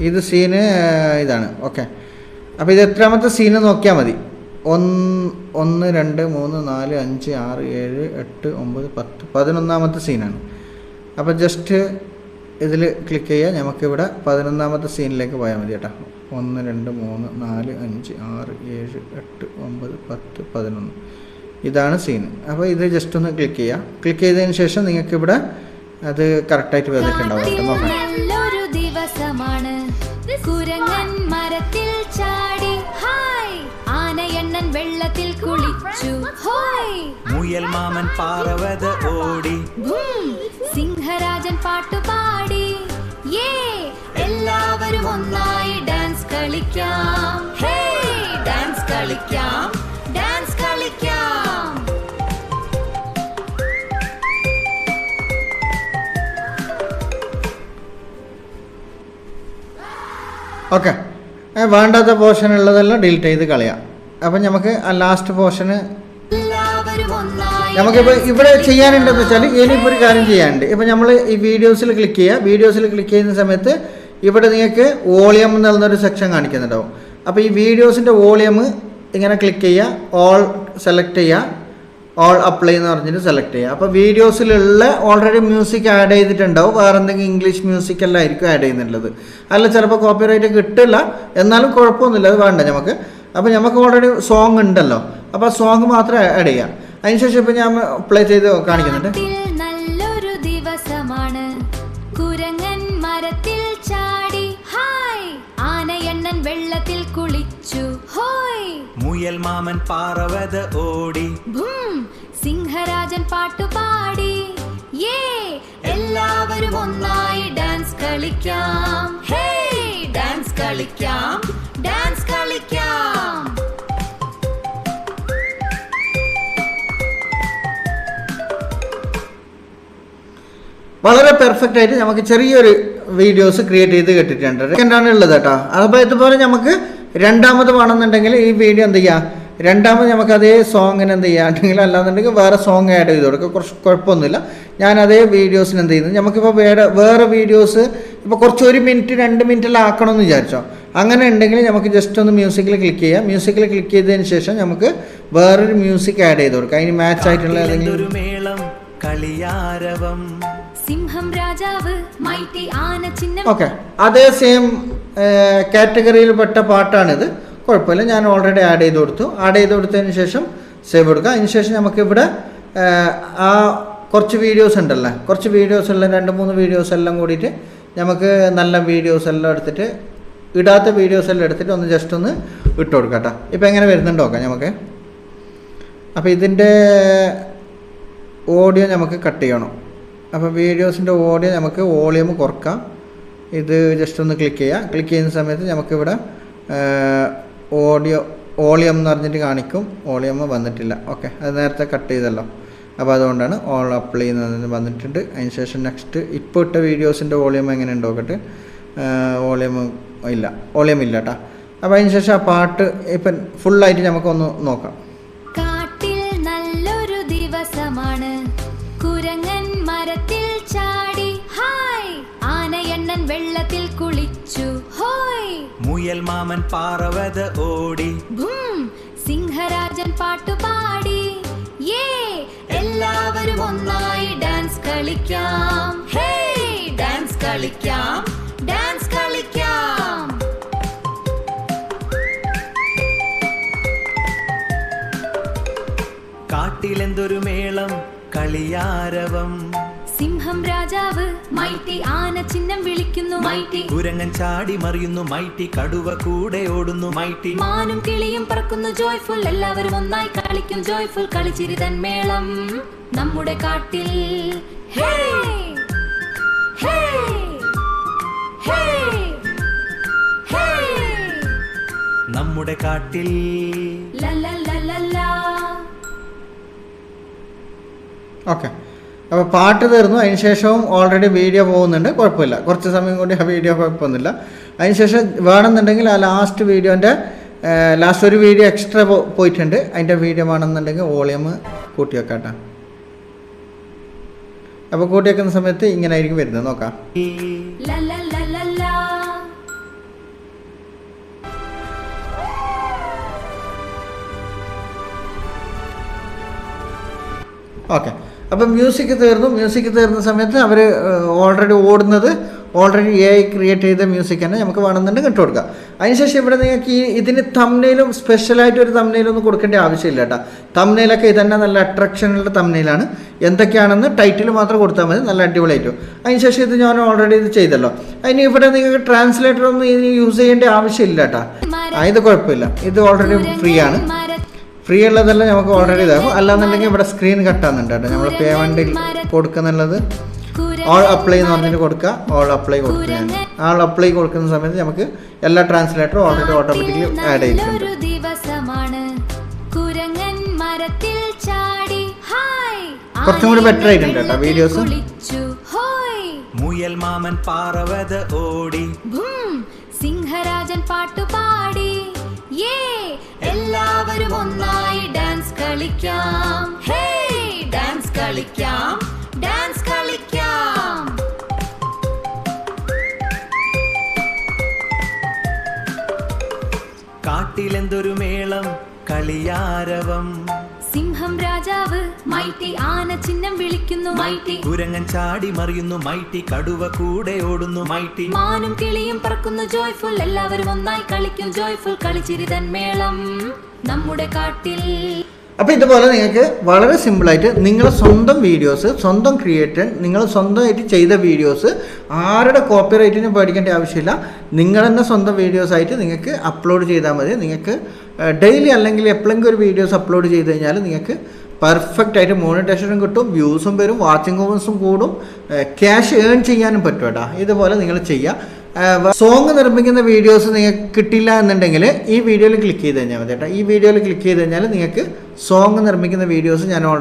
ഇത് സീന് ഇതാണ്. ഓക്കെ, അപ്പോൾ ഇത് എത്രാമത്തെ സീന് നോക്കിയാൽ മതി. 1 2 3 4 5 6 7 8 9 10 11ാമത്തെ സീനാണ്. അപ്പോൾ ജസ്റ്റ് ഇതിൽ ക്ലിക്ക് ചെയ്യുക. നമുക്കിവിടെ 11ാമത്തെ സീനിലേക്ക് പോയാൽ മതി കേട്ടോ. 1 2 3 4 5 6 7 8 9 10 11. ഇതാണ് സീൻ. അപ്പോൾ ഇത് ജസ്റ്റ് ഒന്ന് ക്ലിക്ക് ചെയ്യുക. ക്ലിക്ക് ചെയ്തതിന് ശേഷം നിങ്ങൾക്ക് ഇവിടെ അത് കറക്റ്റായിട്ട് വന്നിട്ടുണ്ടാവും കേട്ടോ. നോക്കാം. നല്ലൊരു ദിവസമാണ്, കുരങ്ങൻ മരത്തിൽ ചാടി, ഹായ് ആനയണ്ണൻ വെള്ളത്തിൽ കുളിച്ചു, ഹോയ്. മുയൽ മാമൻ പാറവത ഓടി, സിംഹരാജൻ പാട്ടുപാടി, എല്ലാവരും ഒന്നായി ഡാൻസ് കളിക്കാം, ഹേ ഡാൻസ് കളിക്കാം, ഡാൻസ് കളിക്കാം. ഓക്കെ, വേണ്ടാത്ത പോർഷൻ ഉള്ളതെല്ലാം ഡിലീറ്റ് ചെയ്ത് കളയാം. അപ്പം നമുക്ക് ആ ലാസ്റ്റ് പോർഷന് നമുക്കിപ്പോൾ ഇവിടെ ചെയ്യാനുണ്ടെന്ന് വെച്ചാൽ ഇനിയിപ്പോൾ ഒരു കാര്യം ചെയ്യാനുണ്ട്. ഇപ്പം നമ്മൾ ഈ വീഡിയോസിൽ ക്ലിക്ക് ചെയ്യുക. വീഡിയോസിൽ ക്ലിക്ക് ചെയ്യുന്ന സമയത്ത് ഇവിടെ നിങ്ങൾക്ക് വോളിയം എന്നുള്ളൊരു സെക്ഷൻ കാണിക്കുന്നുണ്ടാവും. അപ്പോൾ ഈ വീഡിയോസിൻ്റെ വോളിയം ഇങ്ങനെ ക്ലിക്ക് ചെയ്യുക, ഓൾ സെലക്ട് ചെയ്യുക, ഓൾ അപ്ലൈ എന്ന് പറഞ്ഞിട്ട് സെലക്ട് ചെയ്യുക. അപ്പോൾ വീഡിയോസിലുള്ള ഓൾറെഡി മ്യൂസിക് ആഡ് ചെയ്തിട്ടുണ്ടാവും. വേറെ എന്തെങ്കിലും ഇംഗ്ലീഷ് മ്യൂസിക് എല്ലാം ആയിരിക്കും ആഡ് ചെയ്യുന്നുള്ളത്. അല്ല ചിലപ്പോൾ കോപ്പിറൈറ്റ് കിട്ടില്ല, എന്നാലും കുഴപ്പമൊന്നുമില്ല, അത് വേണ്ട നമുക്ക്. അപ്പോൾ നമുക്ക് ഓൾറെഡി സോങ് ഉണ്ടല്ലോ, അപ്പോൾ ആ സോങ് മാത്രം ആഡ് ചെയ്യാം. അതിനുശേഷം ഇപ്പം ഞാൻ പ്ലേ ചെയ്ത് കാണിക്കുന്നുണ്ട്. നല്ലൊരു ദിവസമാണ്, കുരങ്ങൻ മരത്തിൽ ചാടി ഹായ്, ആനയണ്ണൻ വെള്ളത്തിൽ കുളിച്ചു ഹോയ്, മുയൽ മാമൻ പാറവത ഓടി ഭൂം, സിംഹരാജൻ പാട്ടുപാടി യേ, എല്ലാവരും ഒന്നായി ഡാൻസ് കളിക്കാം, ഹേ ഡാൻസ് കളിക്കാം, ഡാൻസ് കളിക്കാം. വളരെ പെർഫെക്റ്റ് ആയിട്ട് നമുക്ക് ചെറിയൊരു വീഡിയോസ് ക്രിയേറ്റ് ചെയ്ത് കിട്ടിയിട്ടുണ്ട്. സെക്കൻഡാണ് ഉള്ളത് കേട്ടോ. അപ്പോൾ ഇതുപോലെ നമുക്ക് രണ്ടാമത് വേണമെന്നുണ്ടെങ്കിൽ ഈ വീഡിയോ എന്ത് ചെയ്യുക, രണ്ടാമത് നമുക്ക് അതേ സോങ്ങിന് എന്ത് ചെയ്യുക, അല്ലെങ്കിൽ അല്ലാന്നുണ്ടെങ്കിൽ വേറെ സോങ് ആഡ് ചെയ്ത് കൊടുക്കുക. കുറച്ച് കുഴപ്പമൊന്നുമില്ല. ഞാൻ അതേ വീഡിയോസിന് എന്ത് ചെയ്യുന്നത്, നമുക്കിപ്പോൾ വേറെ വീഡിയോസ് ഇപ്പോൾ കുറച്ച് 1 മിനിറ്റ് 2 മിനിറ്റെല്ലാം ആക്കണമെന്ന് വിചാരിച്ചോ. അങ്ങനെ ഉണ്ടെങ്കിൽ നമുക്ക് ജസ്റ്റ് ഒന്ന് മ്യൂസിക്കിൽ ക്ലിക്ക് ചെയ്യാം. മ്യൂസിക്കിൽ ക്ലിക്ക് ചെയ്തതിന് ശേഷം നമുക്ക് വേറൊരു മ്യൂസിക് ആഡ് ചെയ്ത് കൊടുക്കാം. അതിന് മാച്ച് ആയിട്ടുള്ള ഏതെങ്കിലും കളിയാരവം, സിംഹം രാജാവ് മൈറ്റി ആന ചിഹ്നം. ഓക്കെ, അതേ സെയിം കാറ്റഗറിയിൽപ്പെട്ട പാട്ടാണിത്, കുഴപ്പമില്ല. ഞാൻ ഓൾറെഡി ആഡ് ചെയ്ത് കൊടുത്തു. ആഡ് ചെയ്ത് കൊടുത്തതിന് ശേഷം സേവ് കൊടുക്കുക. അതിന് ശേഷം നമുക്കിവിടെ ആ കുറച്ച് വീഡിയോസ് ഉണ്ടല്ലോ, കുറച്ച് വീഡിയോസ് ഉള്ള 2-3 വീഡിയോസ് എല്ലാം കൂടിയിട്ട് നമുക്ക് നല്ല വീഡിയോസ് എല്ലാം എടുത്തിട്ട്, ഇടാത്ത വീഡിയോസ് എല്ലാം എടുത്തിട്ട് ഒന്ന് ജസ്റ്റ് ഒന്ന് ഇട്ട് കൊടുക്കാം കേട്ടോ. ഇപ്പോൾ എങ്ങനെ വരുന്നുണ്ട് നോക്കാം നമുക്ക്. അപ്പോൾ ഇതിൻ്റെ ഓഡിയോ നമുക്ക് കട്ട് ചെയ്യണം. അപ്പോൾ വീഡിയോസിൻ്റെ ഓഡിയോ നമുക്ക് വോളിയം കുറക്കാം. ഇത് ജസ്റ്റ് ഒന്ന് ക്ലിക്ക് ചെയ്യുക. ക്ലിക്ക് ചെയ്യുന്ന സമയത്ത് നമുക്കിവിടെ വോളിയം എന്ന് പറഞ്ഞിട്ട് കാണിക്കും. വോളിയം വന്നിട്ടില്ല. ഓക്കെ, അത് നേരത്തെ കട്ട് ചെയ്തല്ലോ. അപ്പോൾ അതുകൊണ്ടാണ് ഓൾ അപ്ലൈ എന്ന് വന്നിട്ടുണ്ട്. അതിന് ശേഷം നെക്സ്റ്റ് ഇപ്പോൾ ഇട്ട വീഡിയോസിൻ്റെ വോളിയം എങ്ങനെ ഉണ്ടോക്കട്ടെ. വോളിയം ഇല്ല കേട്ടോ. അപ്പോൾ അതിന് ശേഷം ആ പാട്ട് ഇപ്പം ഫുള്ളായിട്ട് നമുക്കൊന്ന് നോക്കാം. കാട്ടിൽ നല്ലൊരു ദിവസമാണ്, കുരങ്ങൻ മരത്തിൽ ചാടി ഹായ്, ആനയണ്ണൻ വെള്ളത്തിൽ കുളിച്ചു ഹോയ്, മുയൽ മാമൻ പാറവത ഓടി ഭൂം, സിംഹരാജൻ പാട്ടുപാടി യേ, എല്ലാവരും ഒന്നായി ഡാൻസ് കളിക്കാം, ഹേ ഡാൻസ് കളിക്കാം, ഡാൻസ് കളിക്കാം. കാട്ടിലെന്തൊരു മേളം കളിയാരവം, സിംഹം രാജാവ് മൈറ്റി ആന ചിഹ്നം വിളിക്കുന്നു മൈറ്റി, കുരങ്ങൻ ചാടി മറിയുന്നു മൈറ്റി, കടുവ കൂടെ ഓടുന്നു മൈറ്റി, മാനും കിളിയും പറക്കുന്നു ജോയ്ഫുൾ, എല്ലാവരും ഒന്നായി കളിക്കും ജോയ്ഫുൾ, കളിച്ചിരിതൻ മേളം നമ്മുടെ കാട്ടിൽ ഹേ ഹേ ഹേ ഹേ, നമ്മുടെ കാട്ടിൽ ലല്ലല്ലല്ലല്ലാ. ഓക്കെ, അപ്പോൾ പാട്ട് തീർന്നു. അതിന് ശേഷവും ഓൾറെഡി വീഡിയോ പോകുന്നുണ്ട്, കുഴപ്പമില്ല. കുറച്ച് സമയം കൂടി ആ വീഡിയോ കുഴപ്പമൊന്നുമില്ല. അതിന് ശേഷം വേണമെന്നുണ്ടെങ്കിൽ ആ ലാസ്റ്റ് വീഡിയോൻ്റെ ലാസ്റ്റ് ഒരു വീഡിയോ എക്സ്ട്രാ പോയിട്ടുണ്ട്. അതിൻ്റെ വീഡിയോ വേണമെന്നുണ്ടെങ്കിൽ വോളിയം കൂട്ടി വെക്കാം കേട്ടോ. അപ്പോൾ കൂട്ടി വെക്കുന്ന സമയത്ത് ഇങ്ങനെ ആയിരിക്കും വരുന്നത്, നോക്കാം. ലല്ലല്ലല്ലല്ലാ. ഓക്കെ, അപ്പം മ്യൂസിക് തീർന്ന സമയത്ത് അവർ ഓൾറെഡി AI ക്രിയേറ്റ് ചെയ്ത മ്യൂസിക് തന്നെ നമുക്ക് വേണമെന്നുണ്ടെങ്കിൽ ഇട്ട് കൊടുക്കാം. അതിനുശേഷം ഇവിടെ നിങ്ങൾക്ക് ഇതിന് തംബ്നെയിലും സ്പെഷ്യലായിട്ട് ഒരു തംബ്നെയിലൊന്നും കൊടുക്കേണ്ട ആവശ്യമില്ല കേട്ടോ. തംബ്നെയിലൊക്കെ ഇതന്നെ നല്ല അട്രാക്ഷനുള്ള തംബ്നെയിലാണ്. എന്തൊക്കെയാണെന്ന് ടൈറ്റിൽ മാത്രം കൊടുത്താൽ മതി, നല്ല അടിപൊളിയായിട്ടും. അതിനുശേഷം ഇത് ഞാൻ ഓൾറെഡി ഇത് ചെയ്തല്ലോ. അതിന് ഇവിടെ നിങ്ങൾക്ക് ട്രാൻസ്ലേറ്റർ ഒന്നും ഇതിന് യൂസ് ചെയ്യേണ്ട ആവശ്യമില്ല കേട്ടോ. ഇത് കുഴപ്പമില്ല, ഇത് ഓൾറെഡി ഫ്രീ ആണ്. ഫ്രീ ഉള്ളതെല്ലാം നമുക്ക് ഓൾറെഡി ഇതാകും. അല്ലാന്നുണ്ടെങ്കിൽ ഇവിടെ സ്ക്രീൻ കട്ടാകുന്നുണ്ട് കേട്ടോ. നമ്മൾ പേയ്മെൻറ്റിൽ കൊടുക്കുന്നുള്ളത് ഓൾ അപ്ലൈ എന്ന് പറഞ്ഞിട്ട് കൊടുക്കുക. ഓൾ അപ്ലൈ കൊടുക്കുക. ഓൾ അപ്ലൈ കൊടുക്കുന്ന സമയത്ത് നമുക്ക് എല്ലാ ട്രാൻസ്ലേറ്ററും ഓൾറെഡി ഓട്ടോമാറ്റിക്കലി ആഡ് ചെയ്തിട്ടുണ്ട്. കുറച്ചും കൂടി ബെറ്റർ ആയിട്ടുണ്ട് കേട്ടോ വീഡിയോസ്. മുയൽ മാമൻ പാറവത ഓടി ഭൂം സിംഹരാജൻ പാട്ടുപാടി യേ എല്ലാവരും ഒന്നായി ഡാൻസ് കളിക്കാം ഹേ ഡാൻസ് കളിക്കാം ഡാൻസ് കളിക്കാം കാട്ടിലെന്തൊരു മേളം കളിയാരവം സിംഹം രാജാവ് മൈറ്റി ആന ചിഹ്നം വിളിക്കുന്നു മൈറ്റി കുരങ്ങൻ ചാടി മറിയുന്നു മൈറ്റി കടുവ കൂടെ ഓടുന്നു മൈറ്റി മാനും കിളിയും പറക്കുന്നു ജോയ്ഫുൾ എല്ലാവരും ഒന്നായി കളിക്കും ജോയ്ഫുൾ കളിച്ചിരിതൻ മേളം നമ്മുടെ കാട്ടിൽ. അപ്പോൾ ഇതുപോലെ നിങ്ങൾക്ക് വളരെ സിമ്പിളായിട്ട് നിങ്ങളെ സ്വന്തം വീഡിയോസ് സ്വന്തം ക്രിയേറ്റഡ് നിങ്ങൾ സ്വന്തമായിട്ട് ചെയ്ത വീഡിയോസ് ആരുടെ കോപ്പിറൈറ്റിന് പേടിക്കേണ്ട ആവശ്യമില്ല. നിങ്ങൾ തന്നെ സ്വന്തം വീഡിയോസായിട്ട് നിങ്ങൾക്ക് അപ്ലോഡ് ചെയ്താൽ മതി. നിങ്ങൾക്ക് ഡെയിലി അല്ലെങ്കിൽ എപ്പോഴെങ്കിലും ഒരു വീഡിയോസ് അപ്ലോഡ് ചെയ്ത് കഴിഞ്ഞാൽ നിങ്ങൾക്ക് പെർഫെക്റ്റ് ആയിട്ട് മോണിറ്റൈസേഷനും കിട്ടും, വ്യൂസും വരും, വാച്ചിങ് ഹവേഴ്സും കൂടും, ക്യാഷ് ഏൺ ചെയ്യാനും പറ്റും കേട്ടോ. ഇതുപോലെ നിങ്ങൾ ചെയ്യുക. സോങ് നിർമ്മിക്കുന്ന വീഡിയോസ് നിങ്ങൾക്ക് കിട്ടില്ല എന്നുണ്ടെങ്കിൽ ഈ വീഡിയോയിൽ ക്ലിക്ക് ചെയ്ത് കഴിഞ്ഞാൽ മതി കേട്ടോ. ഈ വീഡിയോയിൽ ക്ലിക്ക് ചെയ്ത് കഴിഞ്ഞാൽ നിങ്ങൾക്ക് സോങ് നിർമ്മിക്കുന്ന വീഡിയോസ് ഞാൻ ഓൾറെഡി